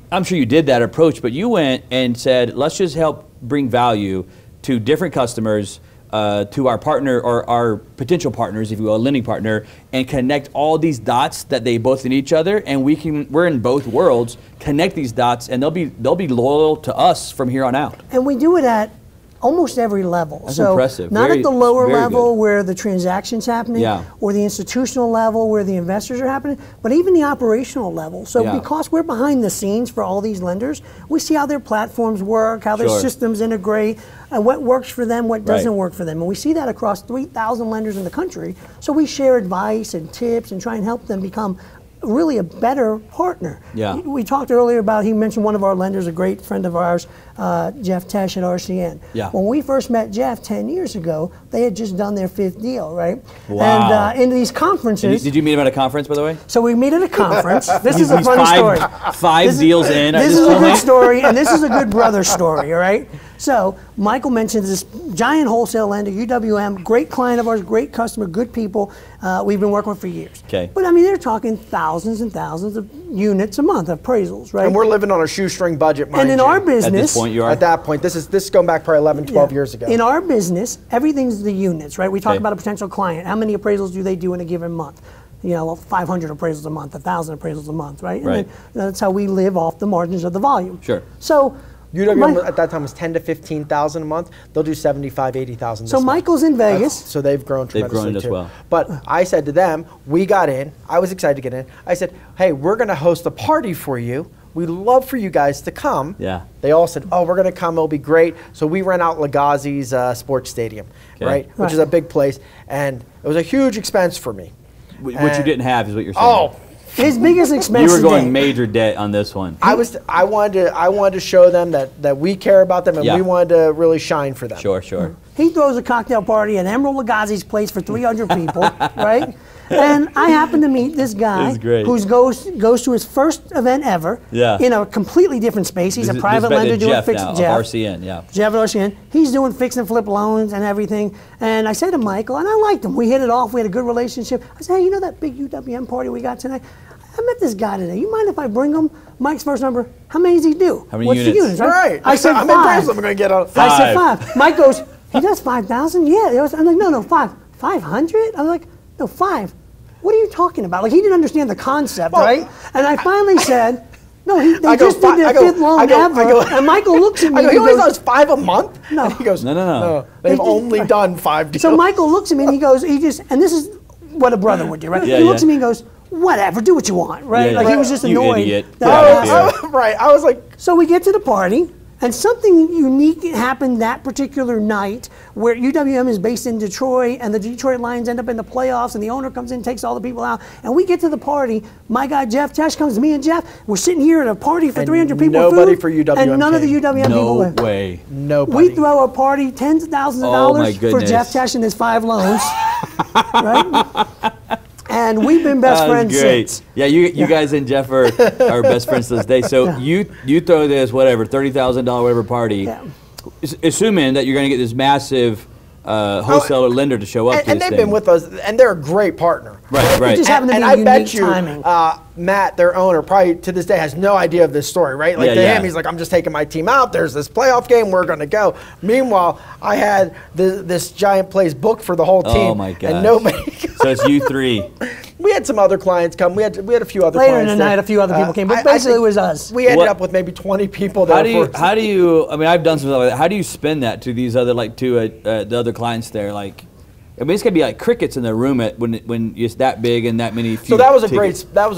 I'm sure you did that approach, but you went and said, let's just help bring value to different customers, to our partner or our potential partners, if you will, a lending partner, and connect all these dots that they both need each other, and we're in both worlds, connect these dots, and they'll be loyal to us from here on out. And we do it at almost every level. That's impressive. Not at the lower level where the transaction's happening, or the institutional level where the investors are happening, but even the operational level. So because we're behind the scenes for all these lenders, we see how their platforms work, how their systems integrate, and what works for them, what doesn't work for them. And we see that across 3,000 lenders in the country. So we share advice and tips and try and help them become really a better partner. Yeah. We talked earlier about, he mentioned one of our lenders, a great friend of ours, Jeff Tesh at RCN. Yeah. When we first met Jeff 10 years ago, they had just done their 5th deal, right? Wow. And in these conferences. Did you meet him at a conference, by the way? So we meet at a conference. This is a funny story. Five deals in. This is a good story, and this is a good brother story, all right? So Michael mentions this giant wholesale lender, UWM, great client of ours, great customer, good people. We've been working with for years. Okay. But I mean, they're talking thousands and thousands of units a month of appraisals, right? And we're living on a shoestring budget, mind And in you. our business, at this point, you are. At that point, this is going back probably 11, 12 years ago. In our business, everything's the units, right? We talk Okay. about a potential client. How many appraisals do they do in a given month? 500 appraisals a month, 1,000 appraisals a month, right? Right. And then that's how we live off the margins of the volume. Sure. So UWM at that time was 10 to 15,000 a month. They'll do 75, 80,000. So Michael's in Vegas. So they've grown tremendously grown it as too. well. But I said to them, we got in. I was excited to get in. I said, hey, we're going to host a party for you. We'd love for you guys to come. Yeah. They all said, oh, we're going to come. It'll be great. So we rent out Legazi's sports stadium, right? Which is a big place. And it was a huge expense for me. What you didn't have is what you're saying. Oh, his biggest expense. You were going major debt on this one. I wanted to show them that we care about them and we wanted to really shine for them. Sure. He throws a cocktail party at Emerald Legazi's place for 300 people, right? And I happen to meet this guy who goes to his first event ever in a completely different space. He's a private lender doing fix and flip. RCN, yeah. Jeff at RCN. He's doing fix and flip loans and everything. And I said to Michael, and I liked him. We hit it off. We had a good relationship. I said, hey, you know that big UWM party we got tonight? I met this guy today. You mind if I bring him? Mike's first number. How many does he do? How many What's units? the units? Right. I said I'm 5. I'm going to get on 5. I said 5. Mike goes, he does 5,000? Yeah. I'm like, no, 5. 500? I'm like, no, 5. What are you talking about? Like, he didn't understand the concept, right? And I finally said, no, they just did their 5th loan ever. And Michael looks at me. He always does 5 a month? No. And he goes, No. They've only done 5 deals. So Michael looks at me and he goes, and this is what a brother would do, right? He looks at me and goes, whatever, do what you want, right? Like he was just annoyed. You idiot. Right. I was like. So we get to the party. And something unique happened that particular night where UWM is based in Detroit and the Detroit Lions end up in the playoffs and the owner comes in, takes all the people out. And we get to the party. My guy Jeff Tesh comes, me and Jeff. We're sitting here at a party for 300 people. Nobody for UWM. And none of the UWM people went. No way. Nobody. We throw a party, tens of thousands of dollars for Jeff Tesh and his 5 loans. Right? And we've been best friends since. Yeah, you guys and Jeff are best friends to this day. So you throw this whatever $30,000 whatever party, assuming that you're going to get this massive wholesaler lender to show up. And they've been with us, and they're a great partner. Right. Just happened to be I unique bet you, timing. Matt, their owner, probably to this day has no idea of this story, right? Like him, he's like, I'm just taking my team out. There's this playoff game. We're going to go. Meanwhile, I had this giant place booked for the whole team. Oh my god! And nobody. So it's you 3. We had some other clients come. We had a few other Later clients. in the night, a few other people came, but basically it was us. We ended up with maybe 20 people there. How do you? I mean, I've done some stuff like that. How do you spin that to these other the other clients there? Like, I mean, it's gonna be like crickets in the room when it's that big and that many. So that was a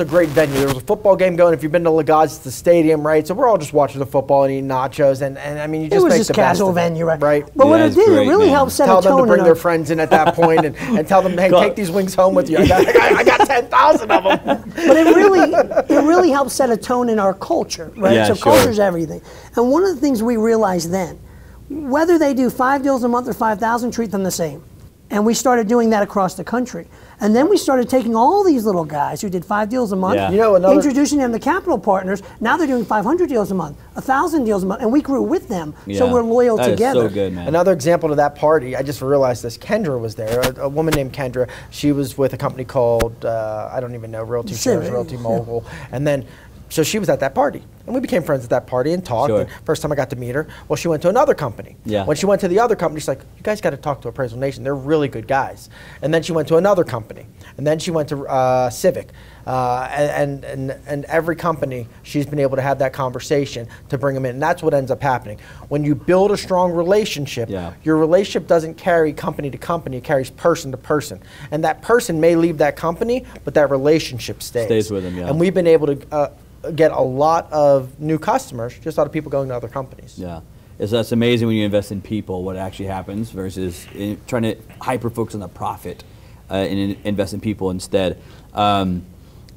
great venue. There was a football game going. If you've been to Legazi's, the stadium, right? So we're all just watching the football and eating nachos, and I mean, you just it was make just the casual best venue, of it, right? But what it did, it really helped set a tone. Tell them to bring their friends in at that point and tell them, hey, take these wings home with you. I got 10,000 of them. But it really helped set a tone in our culture, right? Yeah, so culture's everything. And one of the things we realized then, whether they do 5 deals a month or 5,000, treat them the same. And we started doing that across the country. And then we started taking all these little guys who did 5 deals a month, introducing them to capital partners. Now they're doing 500 deals a month, 1,000 deals a month, and we grew with them. So we're loyal together. That is so good, man. Another example to that party, I just realized this, Kendra was there, a woman named Kendra. She was with a company called, I don't even know, Realty Shares, Realty Mogul. And then, so she was at that party. And we became friends at that party and talked. Sure. And first time I got to meet her, well, she went to another company. When she went to the other company, she's like, you guys got to talk to Appraisal Nation. They're really good guys. And then she went to another company. And then she went to Civic. And every company, she's been able to have that conversation to bring them in. And that's what ends up happening. When you build a strong relationship, your relationship doesn't carry company to company. It carries person to person. And that person may leave that company, but that relationship stays. Stays with them, And we've been able to get a lot of new customers just out of people going to other companies. Yeah. It's amazing when you invest in people what actually happens versus trying to hyper focus on the profit and invest in people instead. I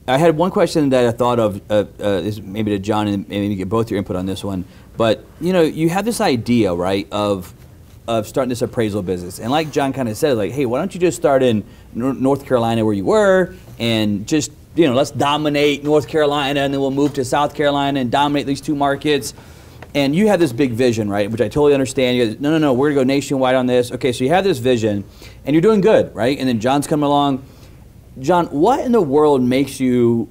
had one question that I thought of, is maybe to John and maybe get both your input on this one. But you have this idea, right, of starting this appraisal business, and like John kind of said, like, hey, why don't you just start in North Carolina where you were, and just let's dominate North Carolina, and then we'll move to South Carolina and dominate these 2 markets. And you have this big vision, right? Which I totally understand. You guys, no, we're gonna go nationwide on this. Okay, so you have this vision, and you're doing good, right? And then John's coming along. John, what in the world makes you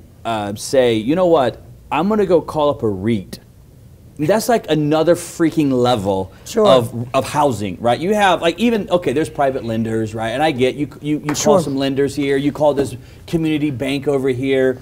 say, you know what? I'm gonna go call up a REIT. That's like another freaking level of housing, right? You have like even there's private lenders, right? And I get you call some lenders here, you call this community bank over here.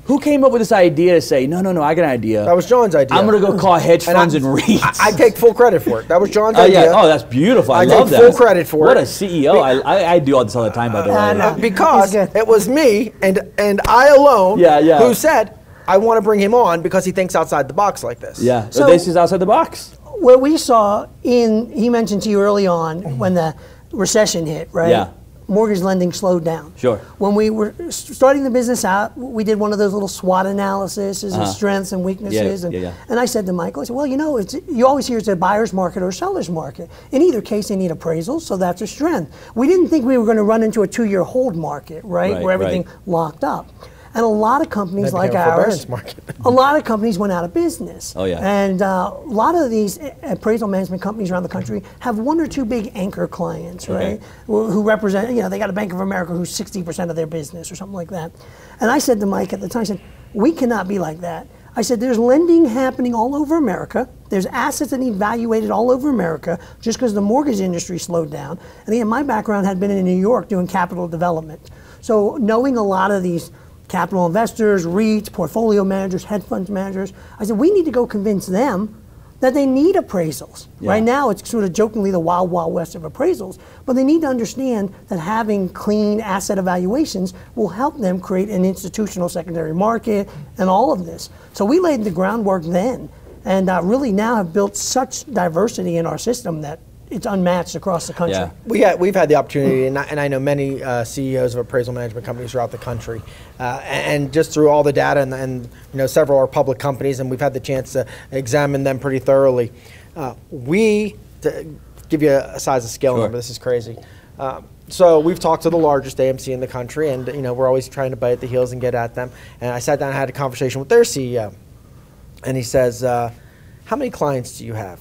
Who came up with this idea to say, no, I got an idea. That was John's idea. I'm going to go call hedge funds and REITs. I take full credit for it. That was John's idea. Yeah. Oh, that's beautiful. I love that. I take full credit for it. What a CEO. I do all this all the time, by the way. Because it was me and I alone who said, I want to bring him on because he thinks outside the box like this. Yeah, so this is outside the box. What we saw he mentioned to you early on when the recession hit, right? Yeah. Mortgage lending slowed down. Sure. When we were starting the business out, we did one of those little SWOT analyses of strengths and weaknesses. And I said to Michael, I said, well, you always hear it's a buyer's market or a seller's market. In either case, they need appraisals, so that's a strength. We didn't think we were going to run into a 2-year hold market, right where everything locked up. And a lot of companies like ours, a lot of companies went out of business. Oh, yeah. And a lot of these appraisal management companies around the country have 1 or 2 big anchor clients, right? Who represent, they got a Bank of America who's 60% of their business or something like that. And I said to Mike at the time, I said, we cannot be like that. I said, there's lending happening all over America. There's assets that need evaluated all over America just because the mortgage industry slowed down. And again, my background had been in New York doing capital development. So knowing a lot of these capital investors, REITs, portfolio managers, hedge fund managers. I said, we need to go convince them that they need appraisals. Yeah. Right now, it's sort of jokingly the wild, wild west of appraisals, but they need to understand that having clean asset evaluations will help them create an institutional secondary market and all of this. So we laid the groundwork then, and really now have built such diversity in our system that it's unmatched across the country. Yeah. We've had the opportunity, and I know many CEOs of appraisal management companies throughout the country, and just through all the data and several are public companies, and we've had the chance to examine them pretty thoroughly. To give you a size of scale number, this is crazy. So we've talked to the largest AMC in the country, and we're always trying to bite at the heels and get at them. And I sat down and had a conversation with their CEO, and he says, "How many clients do you have?"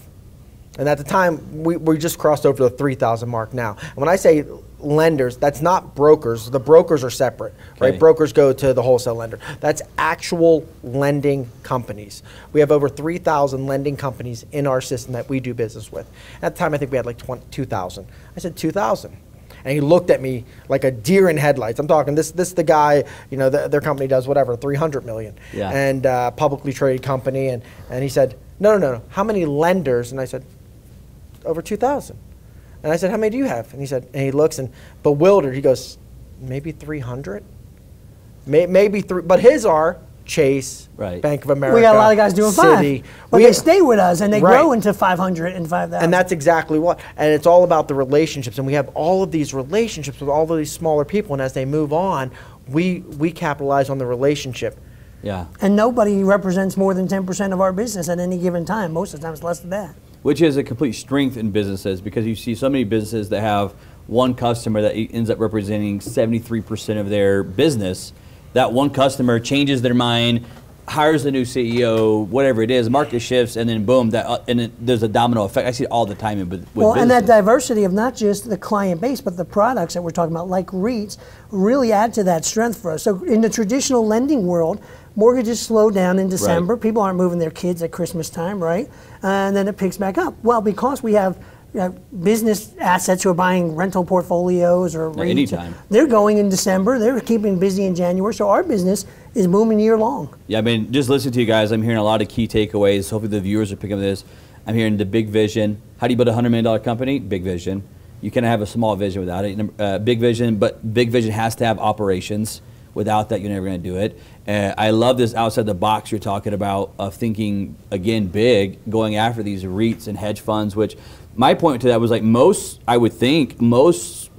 And at the time, we just crossed over the 3,000 mark now. And when I say lenders, that's not brokers. The brokers are separate, right? Brokers go to the wholesale lender. That's actual lending companies. We have over 3,000 lending companies in our system that we do business with. At the time, I think we had like 2,000. I said, 2,000. And he looked at me like a deer in headlights. I'm talking, this the guy, their company does whatever, 300 million. Yeah. And publicly traded company. And he said, no. How many lenders? And I said, over 2,000. And I said, how many do you have? And he said, and he looks and bewildered. He goes, maybe 300? Maybe 3, but his are Chase, Bank of America, we got a lot of guys doing Citi. 5, but they stay with us and they grow into 500 and 5,000. And that's exactly what. And it's all about the relationships. And we have all of these relationships with all of these smaller people. And as they move on, we capitalize on the relationship. Yeah. And nobody represents more than 10% of our business at any given time. Most of the time, it's less than that. Which is a complete strength in businesses, because you see so many businesses that have one customer that ends up representing 73% of their business. That one customer changes their mind, hires a new CEO, whatever it is, market shifts, and then boom, there's a domino effect. I see it all the time with businesses. And that diversity of not just the client base, but the products that we're talking about, like REITs, really add to that strength for us. So in the traditional lending world, mortgages slow down in December. People aren't moving their kids at Christmas time, right? And then it picks back up. Well, because we have business assets who are buying rental portfolios or REITs, anytime. They're going in December. They're keeping busy in January. So our business is booming year long. Yeah, I mean, just listening to you guys, I'm hearing a lot of key takeaways. Hopefully the viewers are picking up this. I'm hearing the big vision. How do you build a $100 million company? Big vision. You cannot have a small vision without it. Big vision, but big vision has to have operations. Without that, you're never going to do it. I love this outside the box you're talking about of thinking, again, big, going after these REITs and hedge funds, which my point to that was like most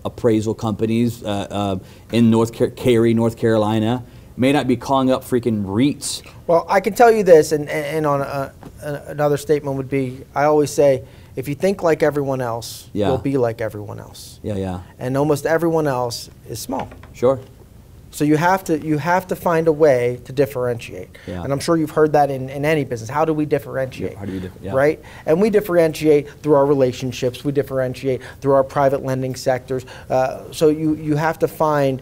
appraisal companies in North Carolina may not be calling up freaking REITs. Well, I can tell you this, and on another statement would be, I always say, if you think like everyone else, you'll be like everyone else. Yeah. And almost everyone else is small. Sure. So you have to find a way to differentiate. Yeah. And I'm sure you've heard that in any business. How do we differentiate? Yeah, how do you yeah. Right? And we differentiate through our relationships. We differentiate through our private lending sectors. So you have to find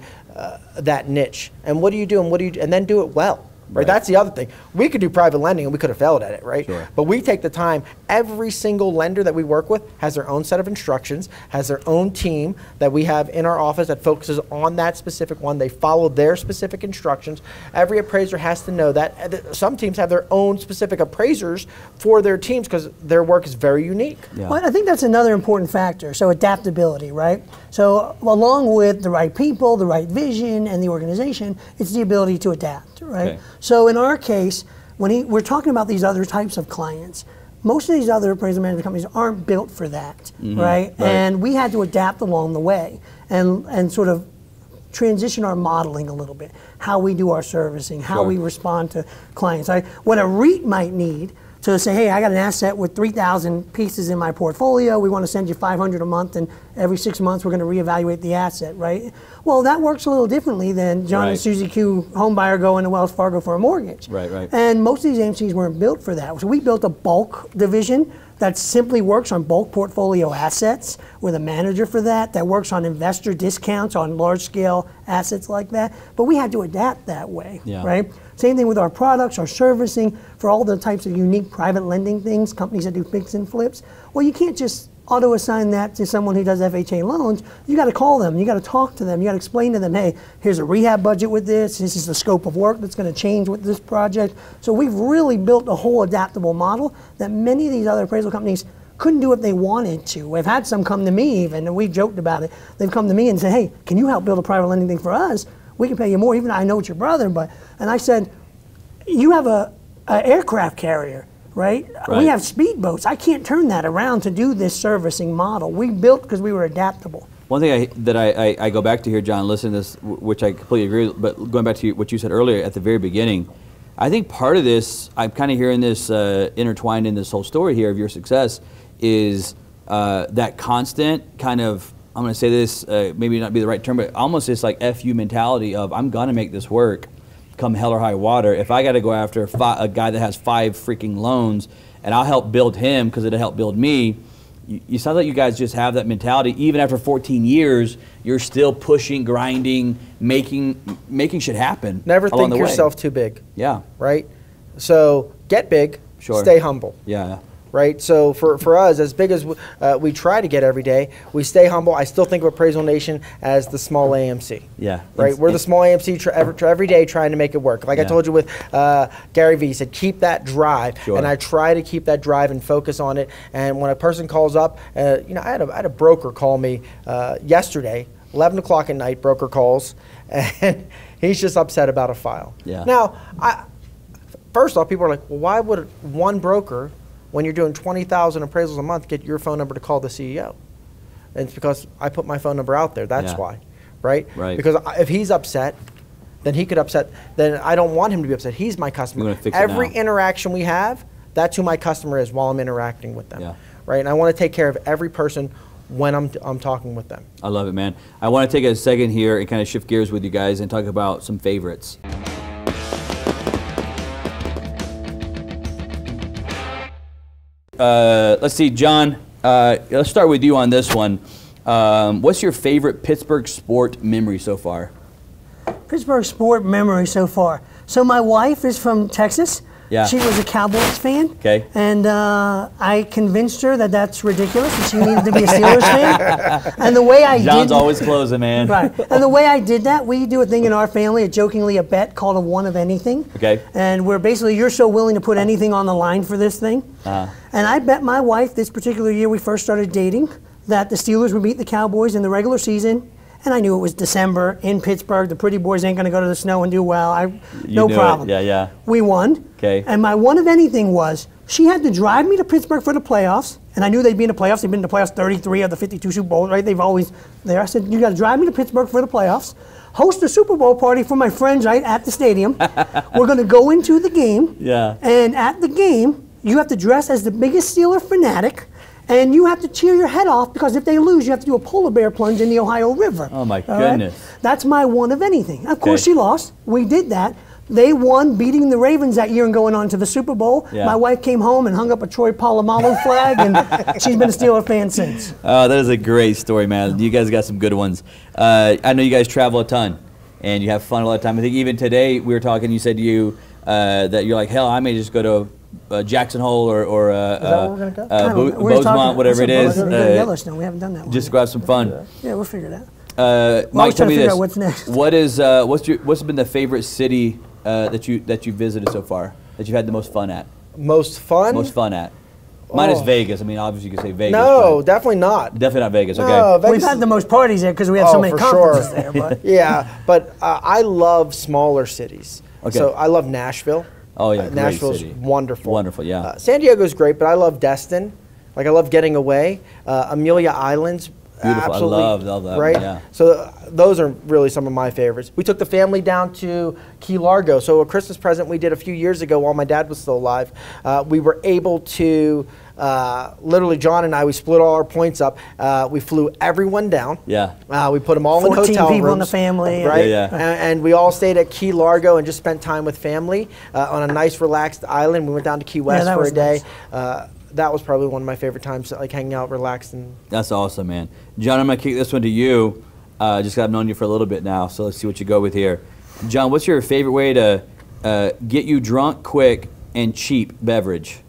that niche. And what do you do? And then do it well. Right? That's the other thing. We could do private lending and we could have failed at it, right? Sure. But we take the time. Every single lender that we work with has their own set of instructions, has their own team that we have in our office that focuses on that specific one. They follow their specific instructions. Every appraiser has to know that. Some teams have their own specific appraisers for their teams because their work is very unique. Yeah. Well, I think that's another important factor. So adaptability, right? So along with the right people, the right vision, and the organization, it's the ability to adapt, right? Okay. So in our case, we're talking about these other types of clients. Most of these other appraisal management companies aren't built for that, right? And we had to adapt along the way and sort of transition our modeling a little bit, how we do our servicing, how we respond to clients. What a REIT might need to say, hey, I got an asset with 3,000 pieces in my portfolio. We want to send you 500 a month, and every 6 months we're going to reevaluate the asset, right? Well, that works a little differently than John and Susie Q home buyer going to Wells Fargo for a mortgage. Right. And most of these agencies weren't built for that. So we built a bulk division that simply works on bulk portfolio assets with a manager for that works on investor discounts on large scale assets like that. But we had to adapt that way, right? Same thing with our products, our servicing, for all the types of unique private lending things, companies that do fix and flips. Well, you can't just auto-assign that to someone who does FHA loans. You got to call them, you got to talk to them, you got to explain to them, hey, here's a rehab budget with this is the scope of work that's going to change with this project. So we've really built a whole adaptable model that many of these other appraisal companies couldn't do if they wanted to. We've had some come to me even, and we've joked about it. They've come to me and said, hey, can you help build a private lending thing for us? We can pay you more, even though I know it's your brother, and I said, you have a aircraft carrier, right? We have speedboats. I can't turn that around to do this servicing model. We built because we were adaptable. One thing that I go back to here, John, listen to this, which I completely agree with, but going back to what you said earlier at the very beginning, I think part of this, I'm kind of hearing this intertwined in this whole story here of your success, is that constant kind of, I'm going to say this, maybe not be the right term, but almost this like FU mentality of I'm going to make this work come hell or high water. If I got to go after a guy that has 5 freaking loans and I'll help build him because it'll help build me, you sound like you guys just have that mentality. Even after 14 years, you're still pushing, grinding, making shit happen. Never think yourself too big. Yeah. Right? So get big, stay humble. Yeah. Right? So for us, as big as we try to get every day, we stay humble. I still think of Appraisal Nation as the small AMC. Yeah. Right? We're the small AMC every day trying to make it work. Like I told you with Gary Vee, he said, keep that drive. And I try to keep that drive and focus on it. And when a person calls up, I had a broker call me yesterday, 11 o'clock at night, broker calls, and he's just upset about a file. Yeah. Now, first off, people are like, well, why would one broker, when you're doing 20,000 appraisals a month, get your phone number to call the CEO? And it's because I put my phone number out there. That's why, right? Because if he's upset, then he could upset. Then I don't want him to be upset. He's my customer. Every interaction we have, that's who my customer is while I'm interacting with them, right? And I want to take care of every person when I'm talking with them. I love it, man. I want to take a second here and kind of shift gears with you guys and talk about some favorites. Let's see, John, let's start with you on this one. What's your favorite Pittsburgh sport memory so far? Pittsburgh sport memory so far. So my wife is from Texas. Yeah. She was a Cowboys fan. Okay. And I convinced her that that's ridiculous and she needed to be a Steelers fan. And the way I John's always closing, man. Right. And the way I did that, we do a thing in our family, a bet called a one of anything. Okay. And we're basically, you're so willing to put anything on the line for this thing. And I bet my wife this particular year we first started dating that the Steelers would beat the Cowboys in the regular season. And I knew it was December in Pittsburgh. The pretty boys ain't going to go to the snow and do well. No problem. Yeah. We won. Okay. And my one of anything was she had to drive me to Pittsburgh for the playoffs. And I knew they'd be in the playoffs. They've been in the playoffs 33 of the 52 Super Bowls, right? They've always there. I said, you got to drive me to Pittsburgh for the playoffs, host a Super Bowl party for my friends right at the stadium. We're going to go into the game. Yeah. And at the game, you have to dress as the biggest Steeler fanatic. And you have to cheer your head off because if they lose, you have to do a polar bear plunge in the Ohio River. Oh, my goodness. Right? That's my one of anything. Of course, she lost. We did that. They won, beating the Ravens that year and going on to the Super Bowl. Yeah. My wife came home and hung up a Troy Polamalu flag, and she's been a Steeler fan since. Oh, that is a great story, man. You guys got some good ones. I know you guys travel a ton, and you have fun all the time. I think even today we were talking, you said that you're like, hell, I may just go to Jackson Hole or Bozeman, whatever it is. Yellowstone. We haven't done that one. Just grab some fun. Yeah, we'll figure it out. Mike, tell me this. What's next? What's been the favorite city that you visited so far, that you've had the most fun at? Most fun? Most fun at. Minus Vegas. I mean, obviously you could say Vegas. No, definitely not. Definitely not Vegas. Okay. No, Vegas. We've had the most parties there because we have so many conferences there. But. Yeah, but I love smaller cities. Okay. So I love Nashville. Oh yeah, Nashville's wonderful. Wonderful, yeah. San Diego's great, but I love Destin. Like I love getting away. Amelia Island's beautiful. Absolutely, I love that. Right. One, yeah. So those are really some of my favorites. We took the family down to Key Largo. So a Christmas present we did a few years ago while my dad was still alive. We were able to. Literally, John and I, we split all our points up. We flew everyone down. Yeah. We put them all in hotel rooms. 14 people in the family. Right. Yeah. And we all stayed at Key Largo and just spent time with family on a nice, relaxed island. We went down to Key West for a day. Nice. That was probably one of my favorite times, like hanging out, relaxed. And that's awesome, man. John, I'm going to kick this one to you. Just 'cause I've known you for a little bit now, so let's see what you go with here. John, what's your favorite way to get you drunk quick and cheap beverage?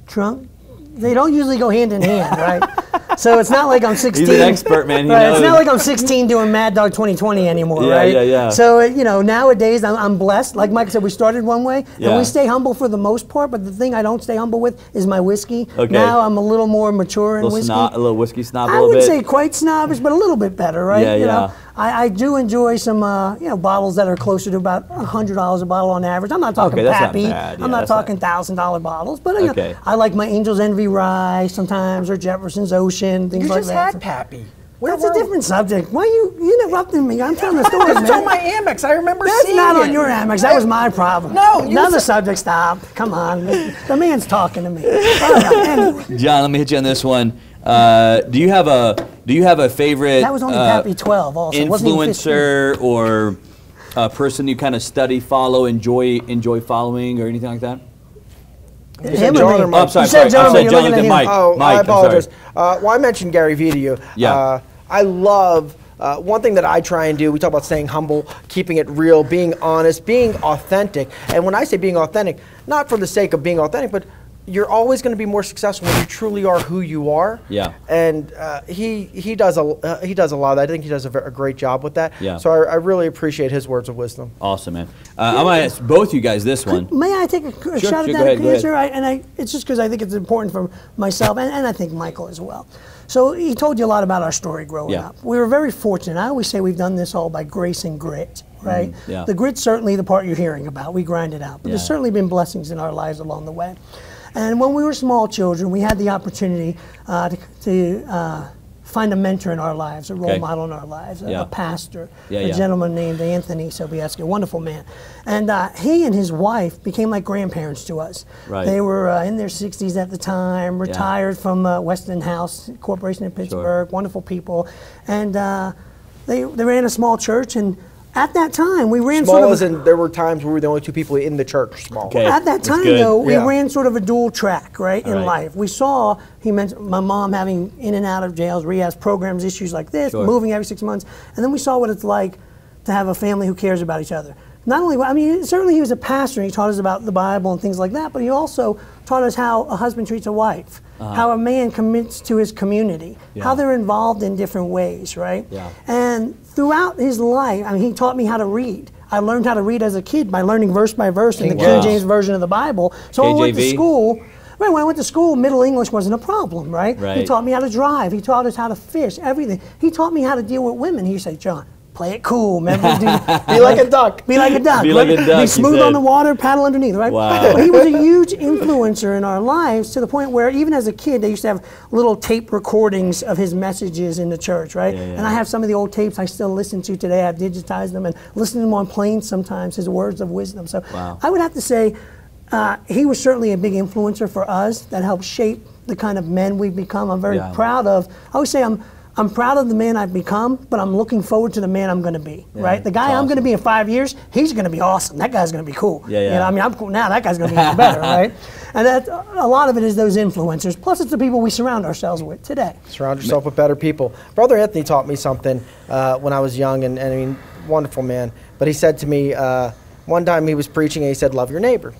Drunk? They don't usually go hand in hand, right? So it's not like I'm 16. He's an expert, man. Right? It's not like I'm 16 doing Mad Dog 2020 anymore, right? Yeah. So, nowadays I'm blessed. Like Mike said, we started one way, and we stay humble for the most part, but the thing I don't stay humble with is my whiskey. Okay. Now I'm a little more mature in whiskey. A little whiskey snob a I little bit? wouldn't say quite snobbish, but a little bit better, right? Yeah, yeah. I do enjoy some, bottles that are closer to about $100 a bottle on average. I'm not talking Pappy. I'm not talking $1,000 bottles, but I like my Angel's Envy Rye sometimes, or Jefferson's Ocean, things like that. You just had Pappy. That's a different subject. Why are you interrupting me? I'm telling the story, man. That's on my Amex. I remember That's seeing not on your Amex. That was my problem. No, another subject. Stop. Come on. The man's talking to me. Anyway. John, let me hit you on this one. Do you have a favorite? That was only Pappy 12. Also, influencer or a person you kind of study, follow, enjoy following, or anything like that? You said John or Mike? Oh, I'm sorry. I said John and Mike. Oh, Mike, I apologize. Well, I mentioned Gary Vee to you. Yeah. I love, one thing that I try and do, we talk about staying humble, keeping it real, being honest, being authentic. And when I say being authentic, not for the sake of being authentic, but you're always going to be more successful when you truly are who you are. Yeah. And he does a lot of that. I think he does a great job with that. Yeah. So I really appreciate his words of wisdom. Awesome, man. I'm going to ask both you guys this one. May I take a shot at that answer? It's just because I think it's important for myself and I think Michael as well. So he told you a lot about our story growing up. We were very fortunate. I always say we've done this all by grace and grit, right? Yeah. The grit's certainly the part you're hearing about. We grind it out. But there's certainly been blessings in our lives along the way. And when we were small children, we had the opportunity to find a mentor in our lives, a role model in our lives, a pastor, a gentleman named Anthony Sobieski, a wonderful man. And he and his wife became like grandparents to us. Right. They were in their 60s at the time, retired from Westinghouse Corporation in Pittsburgh, wonderful people. And they ran a small church, and at that time, we ran there were times where we were the only two people in the church, small. Okay. At that time, though, we ran sort of a dual track, in life. We saw, he mentioned my mom having in and out of jails, rehabs, programs, issues like this, moving every 6 months. And then we saw what it's like to have a family who cares about each other. Not only, certainly he was a pastor and he taught us about the Bible and things like that, but he also taught us how a husband treats a wife, how a man commits to his community, how they're involved in different ways, right? Yeah. And throughout his life, he taught me how to read. I learned how to read as a kid by learning verse by verse in the King James Version of the Bible. So when I went to school, when I went to school, Middle English wasn't a problem, right? He taught me how to drive. He taught us how to fish, everything. He taught me how to deal with women. He said, John, play it cool, remember? Be like a duck. Be like a duck. Be like a duck, be smooth on the water, paddle underneath, right? Wow. But he was a huge influencer in our lives to the point where even as a kid, they used to have little tape recordings of his messages in the church, right? And I have some of the old tapes I still listen to today. I've digitized them and listen to them on planes sometimes, his words of wisdom. So I would have to say he was certainly a big influencer for us that helped shape the kind of men we've become. I'm very proud of. I always say I'm I'm proud of the man I've become, but I'm looking forward to the man I'm going to be, right? The guy I'm going to be in 5 years, he's going to be awesome. That guy's going to be cool. You know, I mean, I'm cool now. That guy's going to be even better, right? And that, a lot of it is those influencers. Plus, it's the people we surround ourselves with today. Surround yourself with better people. Brother Anthony taught me something when I was young, and I mean, wonderful man. But he said to me, one time he was preaching, and he said, love your neighbor.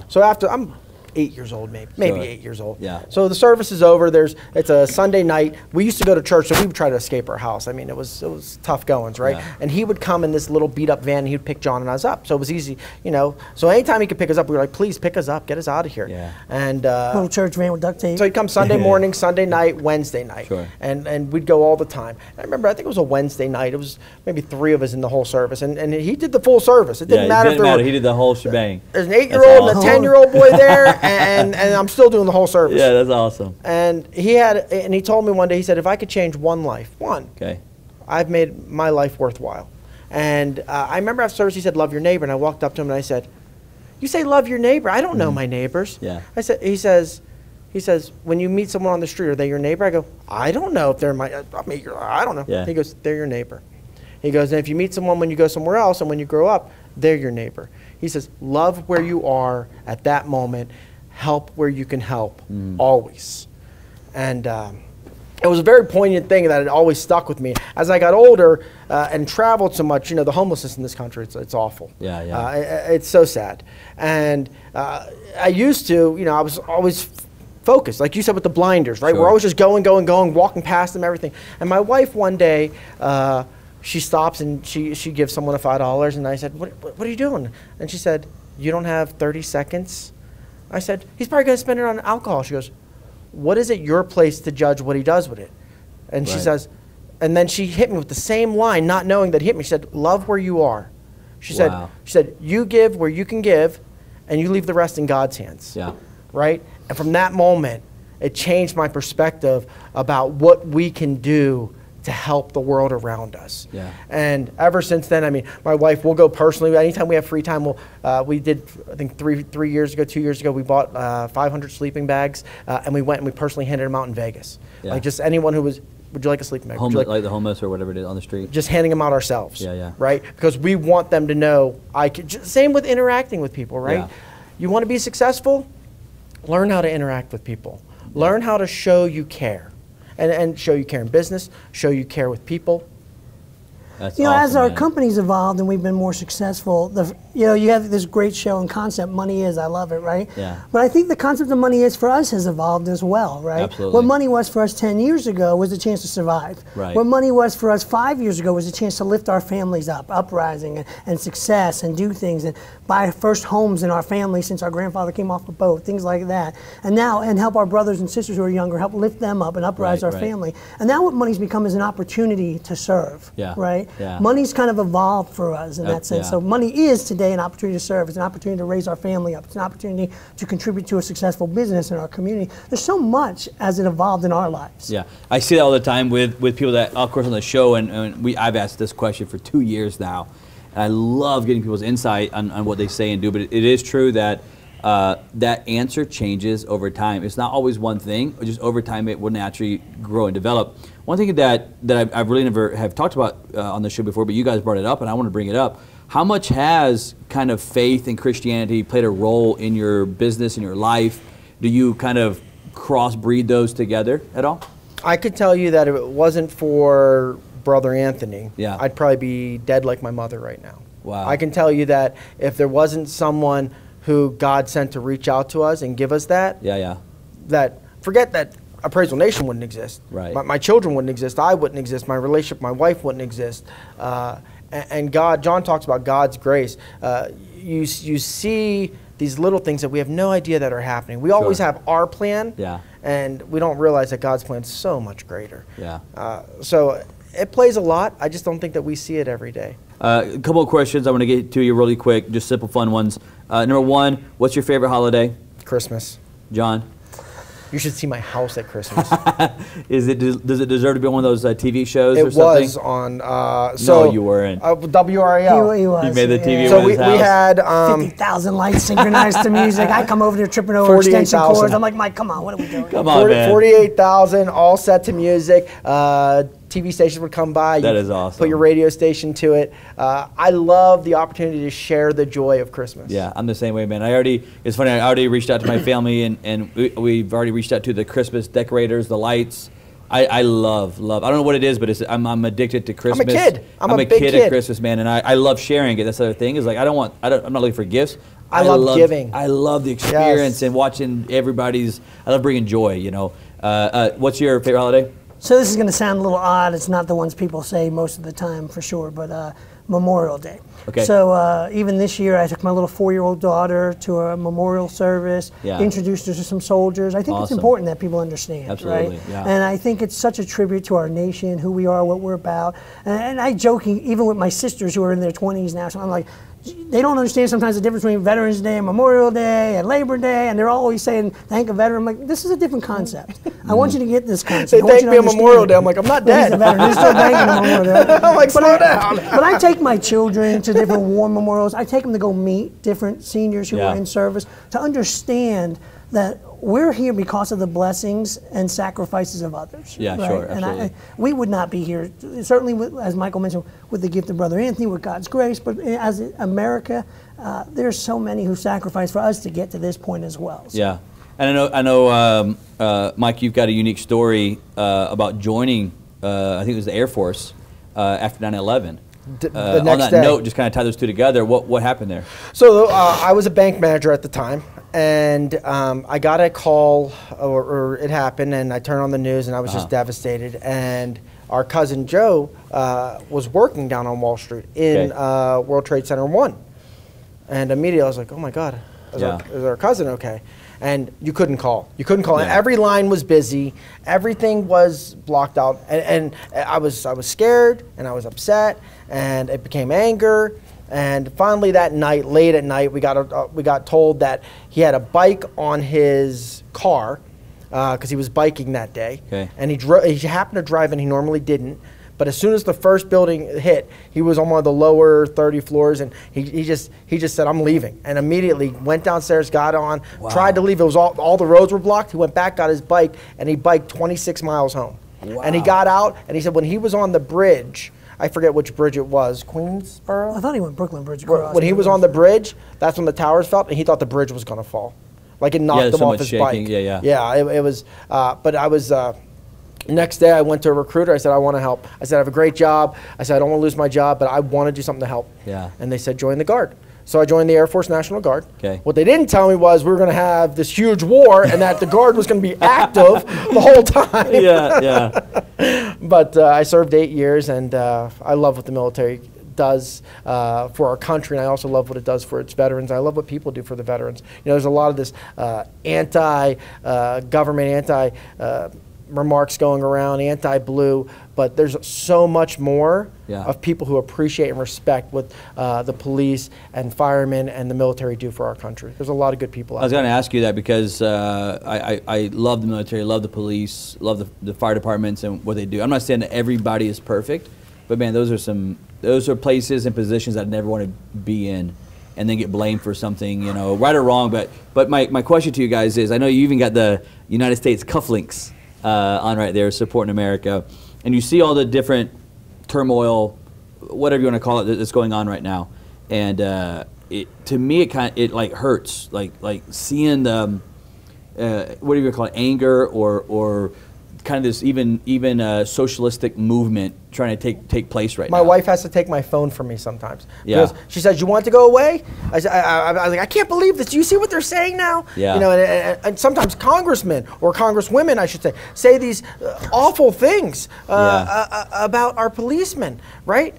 So after, I'm 8 years old, maybe 8 years old. So the service is over. It's a Sunday night. We used to go to church, so we would try to escape our house. I mean, it was tough goings, right? And he would come in this little beat up van, and he'd pick John and us up. So it was easy, you know. So anytime he could pick us up, we were like, please pick us up, get us out of here. And little church van with duct tape. So he'd come Sunday morning, Sunday night, Wednesday night, and we'd go all the time. And I remember, I think it was a Wednesday night. It was maybe 3 of us in the whole service, and he did the full service. It didn't matter if there were, he did the whole shebang. There's an 8-year-old and a 10-year-old boy there, and I'm still doing the whole service. Yeah, that's awesome. And he told me one day, he said, if I could change one life, I've made my life worthwhile. And I remember after service, he said, love your neighbor. And I walked up to him and I said, you say love your neighbor? I don't know my neighbors. I said, he says, when you meet someone on the street, are they your neighbor? I go, I don't know if they're I don't know. He goes, they're your neighbor. He goes, and if you meet someone when you go somewhere else and when you grow up, they're your neighbor. He says, love where you are at that moment. Help where you can help, always. And it was a very poignant thing that had always stuck with me. As I got older and traveled so much, you know, the homelessness in this country, it's awful. It's so sad. And I used to, you know, I was always focused, like you said, with the blinders, right? We're always just going, walking past them, everything. And my wife one day, she stops and she gives someone a $5, and I said, what are you doing? And she said, you don't have 30 seconds? I said, he's probably going to spend it on alcohol. She goes, what is it your place to judge what he does with it? And she says, and then she hit me with the same line, not knowing that he hit me. She said, love where you are. She said, you give where you can give, and you leave the rest in God's hands. Right? And from that moment, it changed my perspective about what we can do to help the world around us. And ever since then, I mean, my wife will go personally. Anytime we have free time, we did, I think 2 years ago, we bought 500 sleeping bags, and we went and we personally handed them out in Vegas. Like just anyone who was, would you like a sleeping bag? Like the homeless or whatever it is on the street? Just handing them out ourselves. Right? Because we want them to know, same with interacting with people, right? You want to be successful? Learn how to interact with people. Learn how to show you care. And show you care in business, show you care with people. That's awesome, as our company's evolved and we've been more successful, you have this great show and concept, Money Is, I love it, right? But I think the concept of Money Is for us has evolved as well, right? Absolutely. What money was for us 10 years ago was a chance to survive. What money was for us 5 years ago was a chance to lift our families up, uprising and success and do things and buy first homes in our family since our grandfather came off the boat, things like that. And now, and help our brothers and sisters who are younger, help lift them up and uprise our family. And now what money's become is an opportunity to serve, right? Money's kind of evolved for us in that sense. So money is today an opportunity to serve. It's an opportunity to raise our family up. It's an opportunity to contribute to a successful business in our community. There's so much as it evolved in our lives. I see that all the time with people that, of course, on the show, and I've asked this question for 2 years now. And I love getting people's insight on what they say and do, but it is true that that answer changes over time. It's not always one thing, or just over time it will naturally grow and develop. One thing that I've really never have talked about on the show before, but you guys brought it up, and I want to bring it up. How much has kind of faith and Christianity played a role in your business, in your life? Do you kind of crossbreed those together at all? I could tell you that if it wasn't for Brother Anthony, I'd probably be dead like my mother right now. I can tell you that if there wasn't someone who God sent to reach out to us and give us that, that forget that Appraisal Nation wouldn't exist. My children wouldn't exist. I wouldn't exist. My relationship, my wife wouldn't exist. And God, John talks about God's grace. You see these little things that we have no idea that are happening. We always have our plan, and we don't realize that God's plan is so much greater. So it plays a lot. I just don't think that we see it every day. A couple of questions I want to get to you really quick, just simple, fun ones. Number one, what's your favorite holiday? Christmas. John? You should see my house at Christmas. Does it deserve to be one of those TV shows or something? It was on. No, you weren't. WRAL. He was. You made the TV. So we had 50,000 lights synchronized to music. I come over there tripping over extension cords. I'm like, Mike, come on, what are we doing? Come on, man. 48,000 all set to music. TV stations would come by. That is awesome. Put your radio station to it. I love the opportunity to share the joy of Christmas. Yeah, I'm the same way, man. It's funny, I already reached out to my family, and we've already reached out to the Christmas decorators, the lights. I love. I don't know what it is, but I'm addicted to Christmas. I'm a kid. I'm a big kid at Christmas, man, and I love sharing it. That's the other thing is like I'm not looking for gifts. I love giving. I love the experience and watching everybody's. I love bringing joy. You know, what's your favorite holiday? So this is going to sound a little odd. It's not the ones people say most of the time for sure, but Memorial Day. Okay. So even this year, I took my little 4-year-old daughter to a memorial service, introduced her to some soldiers. I think it's important that people understand, Absolutely, right? Yeah. And I think it's such a tribute to our nation, who we are, what we're about. And I joke, even with my sisters who are in their 20s now, so I'm like, they don't understand sometimes the difference between Veterans Day and Memorial Day and Labor Day, and they're always saying, thank a veteran. I'm like, this is a different concept. I want you to get this concept. They thank me on Memorial Day. I'm like, I'm not dead. They're still thanking on Memorial Day. I'm like, slow down. But I take my children to different war memorials. I take them to go meet different seniors who are in service to understand that we're here because of the blessings and sacrifices of others. Yeah, right? sure, absolutely. And we would not be here, certainly, as Michael mentioned, with the gift of Brother Anthony, with God's grace, but as America, there's so many who sacrificed for us to get to this point as well. So. Yeah, and I know, Mike, you've got a unique story about joining, I think it was the Air Force, after 9/11. The next on that day. note, just kind of tie those two together. What happened there? So I was a bank manager at the time, and I got a call, or it happened, and I turned on the news, and I was just devastated. And our cousin Joe was working down on Wall Street in World Trade Center 1. And immediately I was like, oh my God, is our cousin okay? And you couldn't call. You couldn't call. Yeah. And every line was busy. Everything was blocked out. And I was scared, and I was upset, and it became anger. And finally that night, late at night, we got told that he had a bike on his car because he was biking that day. Okay. And he happened to drive in. He normally didn't. But as soon as the first building hit, he was on one of the lower 30 floors, and he just said, I'm leaving. And immediately went downstairs, got on, tried to leave. It was all the roads were blocked. He went back, got his bike, and he biked 26 miles home. Wow. And he got out, and he said when he was on the bridge, I forget which bridge it was, Queensboro? I thought he went Brooklyn Bridge across. When he was on the bridge, that's when the towers fell, and he thought the bridge was going to fall. Like it knocked him off his bike. Yeah, it was, but I was... Next day, I went to a recruiter. I said, I want to help. I said, I have a great job. I said, I don't want to lose my job, but I want to do something to help. Yeah. And they said, join the Guard. So I joined the Air Force National Guard. Okay. What they didn't tell me was we were going to have this huge war and that the Guard was going to be active the whole time. Yeah. But I served 8 years, and I love what the military does for our country, and I also love what it does for its veterans. I love what people do for the veterans. You know, there's a lot of this anti-government, remarks going around, anti-blue, but there's so much more of people who appreciate and respect what the police and firemen and the military do for our country. There's a lot of good people out there. I was going to ask you that because I love the military, love the police, love the fire departments and what they do. I'm not saying that everybody is perfect, but man, those are places and positions that I never want to be in and then get blamed for something, you know, right or wrong. But my question to you guys is, I know you even got the United States cufflinks on right there, supporting America, and you see all the different turmoil, whatever you want to call it, that's going on right now, and to me it like hurts, like seeing the what do you call it, anger or kind of this even socialistic movement trying to take place right now. My wife has to take my phone from me sometimes. Yeah. Because she says, you want to go away? I was like, I can't believe this. Do you see what they're saying now? Yeah. You know, and sometimes congressmen or congresswomen, I should say these awful things about our policemen, right?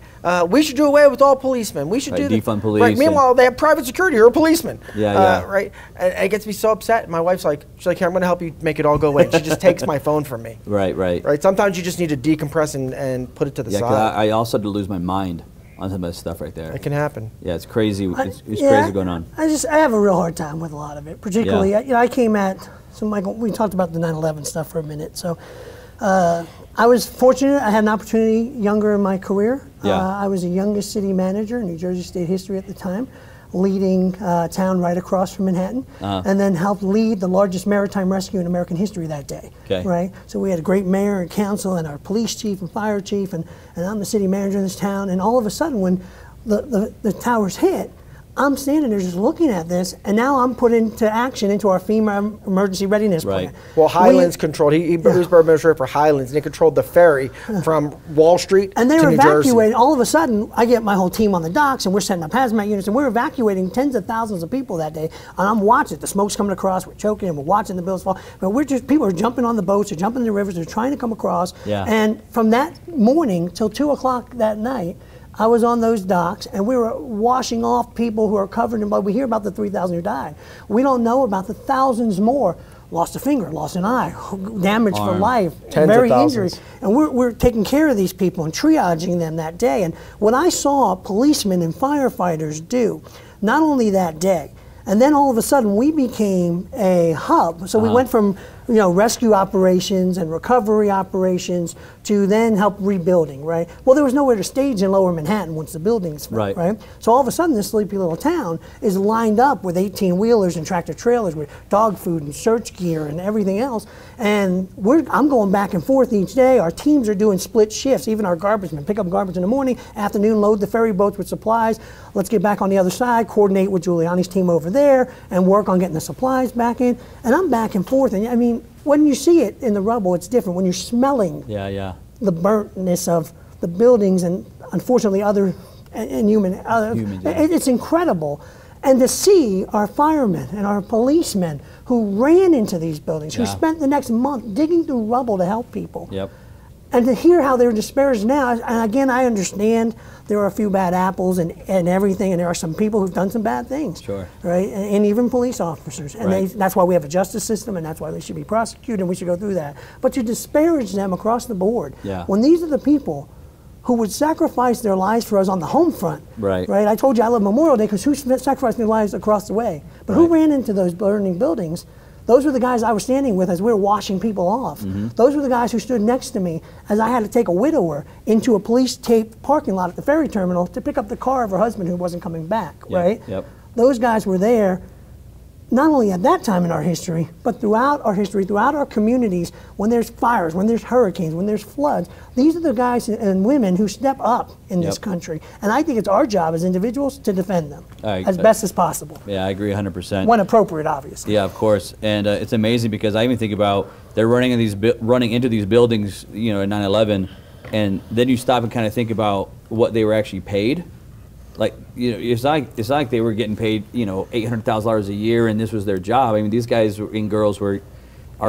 We should do away with all policemen. We should do defund police. Right. Meanwhile, they have private security or a policeman. Yeah. Right. And it gets me so upset. My wife's like, she's like, here, I'm going to help you make it all go away. She just takes my phone from me. Right. Sometimes you just need to decompress and put it to the side. I also had to lose my mind on some of that stuff right there. It can happen. Yeah, it's crazy. It's crazy going on. I have a real hard time with a lot of it, particularly. I came at, so Michael, we talked about the 9/11 stuff for a minute. So I was fortunate. I had an opportunity younger in my career. I was the youngest city manager in New Jersey state history at the time. leading town right across from Manhattan, and then helped lead the largest maritime rescue in American history that day. Okay. Right? So we had a great mayor and council and our police chief and fire chief, and I'm the city manager in this town, and all of a sudden when the towers hit, I'm standing there just looking at this, and now I'm put into action into our FEMA emergency readiness plan. Well, Highlands controlled. He was borough administrator for Highlands, and he controlled the ferry from Wall Street and they to were New evacuating. Jersey. All of a sudden, I get my whole team on the docks, and we're setting up hazmat units, and we're evacuating tens of thousands of people that day. And I'm watching the smoke's coming across. We're choking, and we're watching the buildings fall. But people are jumping on the boats, they're jumping in the rivers, they're trying to come across. Yeah. And from that morning till 2 o'clock that night, I was on those docks, and we were washing off people who are covered in blood. We hear about the 3,000 who died. We don't know about the thousands more. Lost a finger, lost an eye, damage for life, very injury. And we're taking care of these people and triaging them that day. And what I saw policemen and firefighters do, not only that day, and then all of a sudden we became a hub. So we went from rescue operations and recovery operations to then help rebuilding, right? Well, there was nowhere to stage in Lower Manhattan once the buildings fell, right? So all of a sudden this sleepy little town is lined up with 18-wheelers and tractor trailers with dog food and search gear and everything else. And I'm going back and forth each day. Our teams are doing split shifts, even our garbage men. Pick up garbage in the morning, afternoon, load the ferry boats with supplies. Let's get back on the other side, coordinate with Giuliani's team over there, and work on getting the supplies back in. And I'm back and forth. And I mean, when you see it in the rubble, it's different. When you're smelling the burntness of the buildings and unfortunately other humans, it's incredible. And to see our firemen and our policemen who ran into these buildings, who spent the next month digging through rubble to help people. And to hear how they're disparaged now, and again, I understand there are a few bad apples and everything, and there are some people who've done some bad things, right? And even police officers, and that's why we have a justice system, and that's why they should be prosecuted, and we should go through that. But to disparage them across the board, when these are the people who would sacrifice their lives for us on the home front, right? I told you I love Memorial Day because who sacrificed their lives across the way? But who ran into those burning buildings? Those were the guys I was standing with as we were washing people off. Those were the guys who stood next to me as I had to take a widower into a police-taped parking lot at the ferry terminal to pick up the car of her husband who wasn't coming back, right? Those guys were there not only at that time in our history, but throughout our history, throughout our communities, when there's fires, when there's hurricanes, when there's floods. These are the guys and women who step up in this country. And I think it's our job as individuals to defend them as best as possible. Yeah, I agree 100%. When appropriate, obviously. Yeah, of course. And it's amazing because I even think about they're running into these buildings, at 9/11, and then you stop and kind of think about what they were actually paid. Like, it's like they were getting paid, $800,000 a year, and this was their job. I mean, these guys and girls are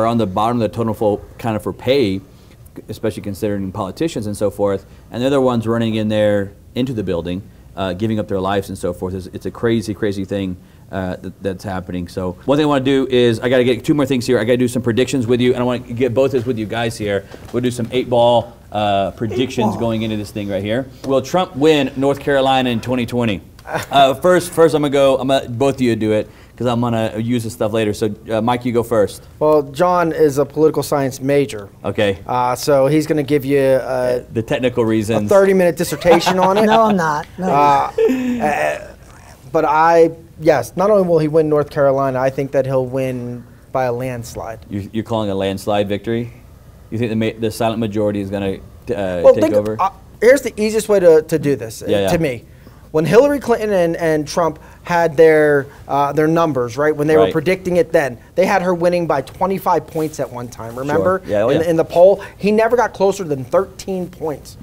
on the bottom of the totem pole kind of for pay, especially considering politicians and so forth. And they're the ones running in there into the building, giving up their lives and so forth. It's a crazy, crazy thing that's happening. So one thing I want to do is I got to get two more things here. I got to do some predictions with you, and I want to get both this with you guys here. We'll do some 8-ball predictions going into this thing right here. Will Trump win North Carolina in 2020? First, I'm gonna both of you do it because I'm gonna use this stuff later. So, Mike, you go first. Well, John is a political science major. Okay. So he's gonna give you the technical reasons. A 30-minute dissertation on it. No, I'm not. No. But yes, not only will he win North Carolina, I think that he'll win by a landslide. You're calling a landslide victory? You think the silent majority is going to take over? Here's the easiest way to do this, to me. When Hillary Clinton and Trump had their numbers, right, when they were predicting it then, they had her winning by 25 points at one time, remember? Sure. In the poll, he never got closer than 13 points.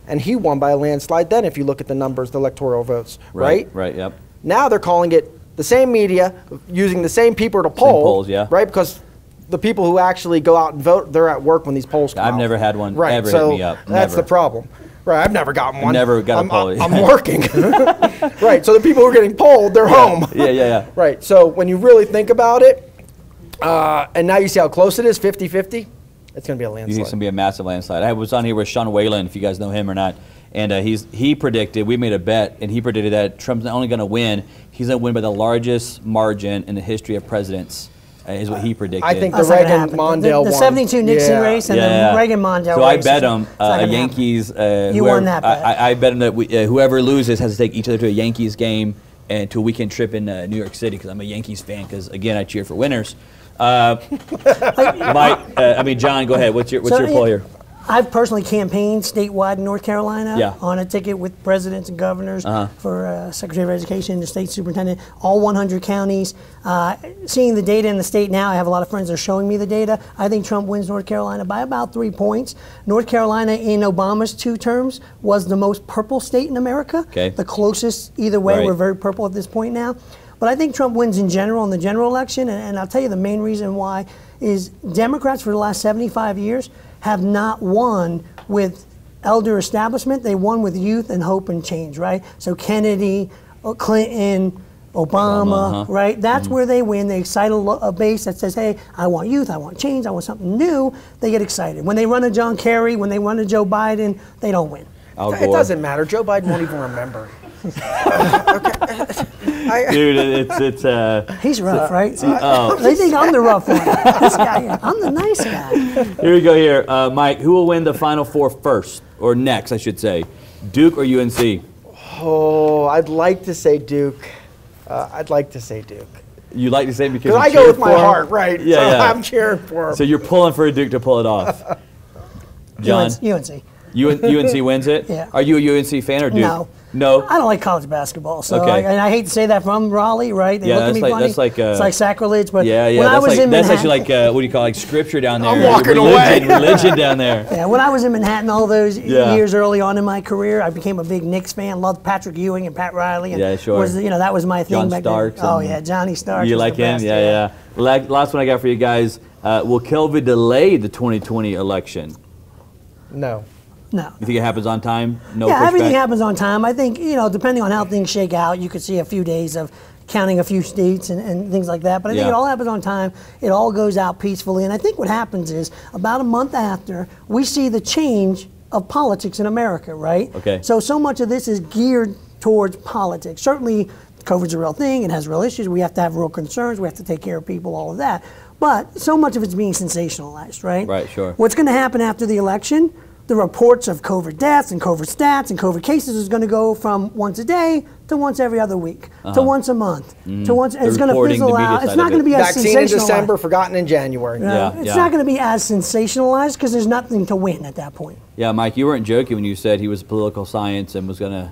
And he won by a landslide then if you look at the numbers, the electoral votes, right? Right, yep. Now they're calling it the same media, using the same people to poll, same polls, right? Because the people who actually go out and vote, they're at work when these polls come out. I've never had one ever hit me up. That's the problem. Right, I've never gotten one. Never got a poll. I'm working. Right, so the people who are getting polled, they're home. Yeah. Right, so when you really think about it, and now you see how close it is, 50-50, it's going to be a landslide. It's going to be a massive landslide. I was on here with Sean Whalen, if you guys know him or not, and he predicted, we made a bet, and he predicted that Trump's not only going to win, he's going to win by the largest margin in the history of presidents. Is what he predicted. I think the Reagan-Mondale the 72 Nixon race and the Reagan-Mondale race. So I bet him Yankees. You won that bet. I bet him that whoever loses has to take each other to a Yankees game and to a weekend trip in New York City because I'm a Yankees fan. Because again, I cheer for winners. John, go ahead. What's your poll here? I've personally campaigned statewide in North Carolina on a ticket with presidents and governors for Secretary of Education, the state superintendent, all 100 counties. Seeing the data in the state now, I have a lot of friends that are showing me the data. I think Trump wins North Carolina by about 3 points. North Carolina in Obama's 2 terms was the most purple state in America. Okay. The closest either way. We're very purple at this point now. But I think Trump wins in general in the general election, and I'll tell you the main reason why is Democrats for the last 75 years have not won with elder establishment. They won with youth and hope and change, right? So Kennedy, Clinton, Obama, right? That's where they win. They excite a base that says, hey, I want youth, I want change, I want something new. They get excited. When they run a John Kerry, when they run a Joe Biden, they don't win. It doesn't matter. Joe Biden won't even remember. Dude, it's he's rough, right? They think I'm the rough one. This guy here, I'm the nice guy. Here we go. Here, Mike. Who will win the Final Four first, or next, I should say, Duke or UNC? Oh, I'd like to say Duke. I'd like to say Duke. You like to say because I go with my heart, right? Yeah, so I'm cheering for him. So you're pulling for a Duke to pull it off. John, UNC. UNC wins it? Yeah. Are you a UNC fan or Duke? No. I don't like college basketball. So and I hate to say that from Raleigh, right? They look at me funny. That's like it's like sacrilege. But when I was in Manhattan, that's actually like what do you call like scripture down there? I'm walking away. Religion down there. Yeah, when I was in Manhattan all those years early on in my career, I became a big Knicks fan. Loved Patrick Ewing and Pat Riley. And that was my thing back then. Oh yeah, Johnny Starks. You like him? Yeah. Last one I got for you guys. Will COVID delay the 2020 election? No. No. You think it happens on time? No. Yeah, pushback? Everything happens on time. I think, depending on how things shake out, you could see a few days of counting a few states and things like that. But I think it all happens on time. It all goes out peacefully. And I think what happens is about a month after, we see the change of politics in America, right? Okay. So much of this is geared towards politics. Certainly, COVID's a real thing. It has real issues. We have to have real concerns. We have to take care of people, all of that. But so much of it's being sensationalized, right? Right, sure. What's going to happen after the election? The reports of COVID deaths and COVID stats and COVID cases is going to go from once a day to once every other week to once a month to once. And it's going to fizzle out. It's not going to be as sensationalized. Vaccine in December, forgotten in January. It's not going to be as sensationalized because there's nothing to win at that point. Yeah, Mike, you weren't joking when you said he was political science and was going to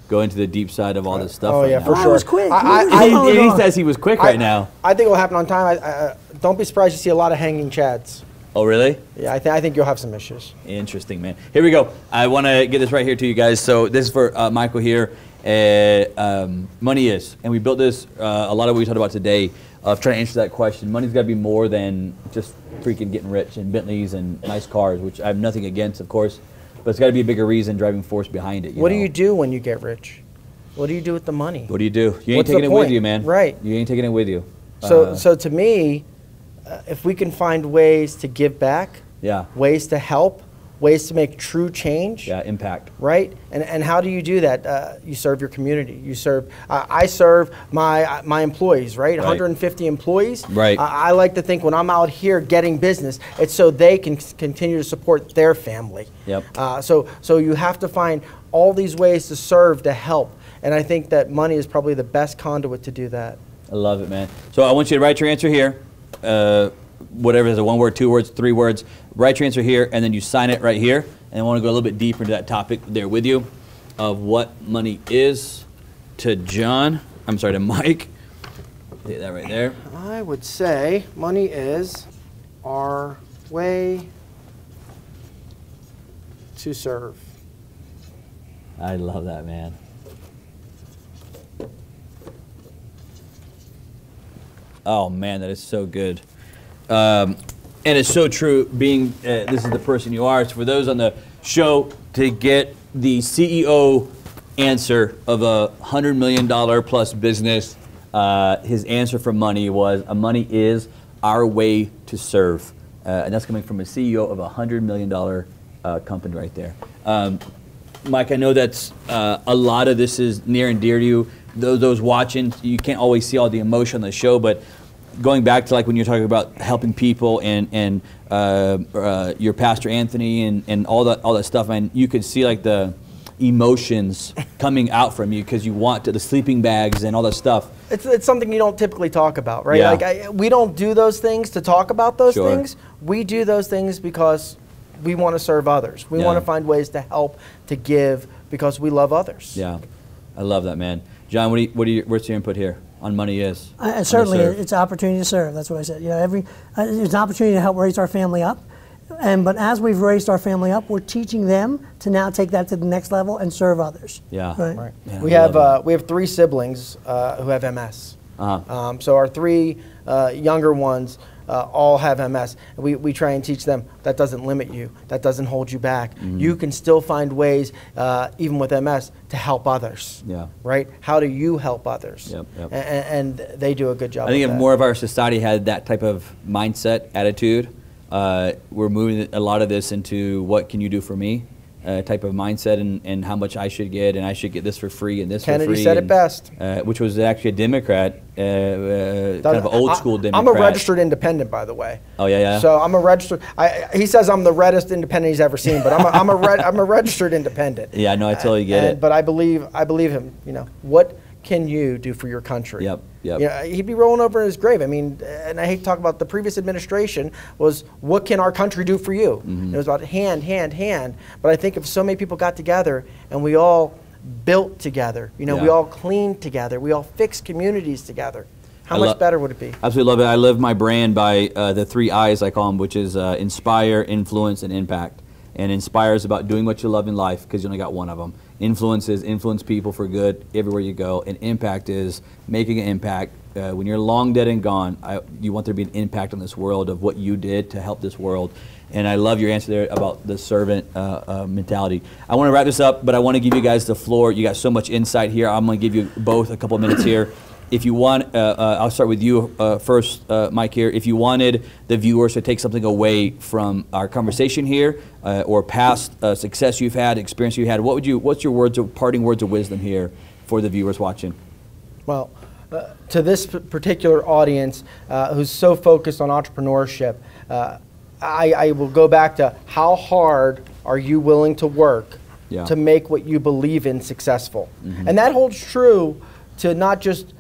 go into the deep side of all this stuff. Oh, yeah, for sure. I was quick. He says he was quick right now. I think it will happen on time. Don't be surprised you see a lot of hanging chads. Oh, really? Yeah, I think you'll have some issues. Interesting, man. Here we go. I want to get this right here to you guys. So this is for Michael here. Money is. And we built this, a lot of what we talked about today, of trying to answer that question. Money's got to be more than just freaking getting rich and Bentleys and nice cars, which I have nothing against, of course. But it's got to be a bigger reason, driving force behind it. What do you do when you get rich? What do you do with the money? What do? You ain't taking it with you, man. Right. You ain't taking it with you. So to me, if we can find ways to give back, ways to help, ways to make true change, impact, right? And how do you do that? You serve your community. You serve. I serve my employees, right? 150 employees. Right. I like to think when I'm out here getting business, it's so they can continue to support their family. Yep. So you have to find all these ways to serve, to help, and I think that money is probably the best conduit to do that. I love it, man. So I want you to write your answer here. Whatever it is, 1 word, 2 words, 3 words. Write your answer here, and then you sign it right here. And I want to go a little bit deeper into that topic there with you of what money is to Mike. Hit that right there. I would say money is our way to serve. I love that, man. Oh man, that is so good, and it's so true. Being this is the person you are. So for those on the show, to get the CEO answer of $100 million plus business, his answer for money was money is our way to serve, and that's coming from a CEO of a $100 million company right there. Mike, I know that's a lot of this is near and dear to you. Those watching, you can't always see all the emotion on the show, but going back to like when you're talking about helping people and your pastor Anthony and all that stuff, man, you could see like the emotions coming out from you because you want the sleeping bags and all that stuff. It's something you don't typically talk about, right? Yeah. Like we don't do those things to talk about those things. We do those things because we want to serve others. We want to find ways to help, to give, because we love others. Yeah, I love that, man. John, what's your input here on Money Is? Certainly, it's an opportunity to serve. That's what I said. You know, it's an opportunity to help raise our family up. But as we've raised our family up, we're teaching them to now take that to the next level and serve others. Yeah. Right. Yeah, we have 3 siblings who have MS. So our 3 younger ones all have MS. We try and teach them that doesn't limit you. That doesn't hold you back. You can still find ways, even with MS, to help others. Yeah. Right? How do you help others? Yep. And they do a good job. I think if more of our society had that type of mindset, attitude, we're moving a lot of this into what can you do for me type of mindset, and how much I should get, and I should get this for free and this for free. Kennedy said it best. Which was actually a Democrat, kind of an old school Democrat. I'm a registered independent, by the way. Oh yeah. So I'm a registered. He says I'm the reddest independent he's ever seen, but I'm a registered independent. Yeah, no, I totally get it. But I believe him. You know, what can you do for your country? Yep. Yeah, he'd be rolling over in his grave. I mean, and I hate to talk about the previous administration, was what can our country do for you? It was about hand. But I think if so many people got together and we all built together, you know, we all cleaned together, we all fixed communities together, how much better would it be? Absolutely love it. I live my brand by the 3 I's, I call them, which is inspire, influence, and impact. And inspire is about doing what you love in life, because you only got one of them. Influence is influence people for good everywhere you go. And impact is making an impact. When you're long dead and gone, you want there to be an impact on this world of what you did to help this world. And I love your answer there about the servant mentality. I want to wrap this up, but I want to give you guys the floor. You got so much insight here. I'm going to give you both a couple minutes here. If you want, I'll start with you first, Mike, here. If you wanted the viewers to take something away from our conversation here, or past success you've had, experience you had, what's your parting words of wisdom here for the viewers watching? Well, to this particular audience who's so focused on entrepreneurship, I will go back to how hard are you willing to work to make what you believe in successful? And that holds true to not just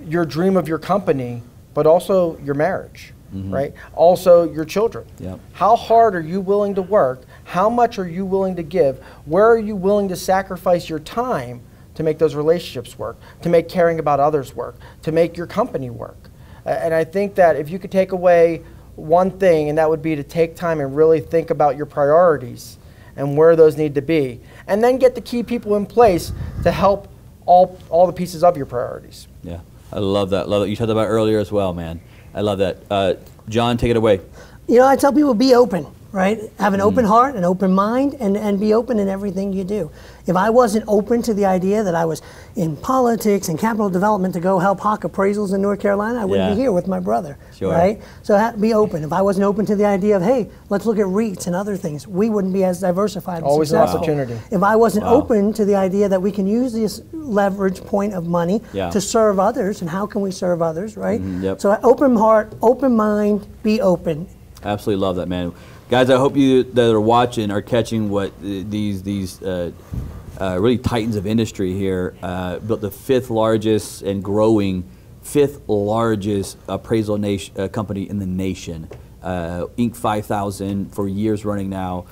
your dream of your company, but also your marriage, right? Also your children. How hard are you willing to work? How much are you willing to give? Where are you willing to sacrifice your time to make those relationships work, to make caring about others work, to make your company work? And I think that if you could take away one thing, and that would be to take time and really think about your priorities and where those need to be, and then get the key people in place to help all the pieces of your priorities. Yeah. I love that. Love it. You talked about it earlier as well, man. I love that. John, take it away. You know, I tell people be open, right? Have an open heart, an open mind, and be open in everything you do. If I wasn't open to the idea that I was in politics and capital development to go help hawk appraisals in North Carolina, I wouldn't be here with my brother, right? So be open. If I wasn't open to the idea of, hey, let's look at REITs and other things, we wouldn't be as diversified and Always successful. an opportunity. If I wasn't open to the idea that we can use this leverage point of money to serve others, and how can we serve others, right? So open heart, open mind, be open. Absolutely love that, man. Guys, I hope you that are watching are catching what these really titans of industry here built the 5th largest and growing 5th largest appraisal company in the nation. Inc. 5000 for years running now.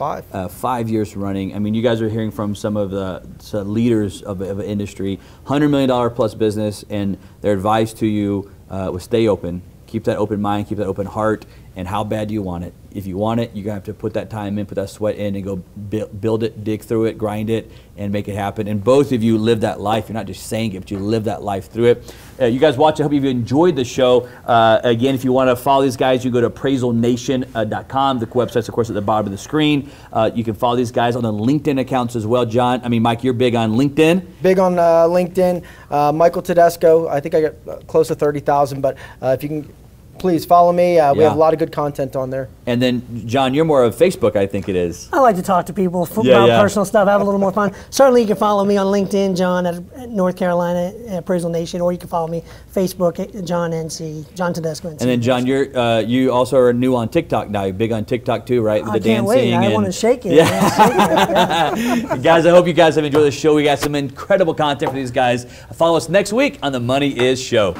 5 years running. I mean, you guys are hearing from some of the leaders of the industry. $100 million plus business, and their advice to you was stay open. Keep that open mind, keep that open heart, and how bad do you want it? If you want it, you're going to have to put that time in, put that sweat in, and go build it, dig through it, grind it, and make it happen. And both of you live that life. You're not just saying it, but you live that life through it. You guys watch, I hope you've enjoyed the show. Again, if you want to follow these guys, you go to appraisalnation.com. The website's, of course, at the bottom of the screen. You can follow these guys on the LinkedIn accounts as well. John, Mike, you're big on LinkedIn. Big on LinkedIn. Michael Tedesco, I think I got close to 30,000, but if you can, please follow me. We have a lot of good content on there. And then, John, you're more of Facebook, I think it is. I like to talk to people about personal stuff, have a little more fun. Certainly, you can follow me on LinkedIn, John, at North Carolina, Appraisal Nation, or you can follow me, Facebook, John NC, John Tedesco NC. And then John, you also are new on TikTok now. You're big on TikTok too, right? I can't wait. I want to shake it. Yeah. Guys, I hope you guys have enjoyed the show. We got some incredible content for these guys. Follow us next week on The Money Is Show.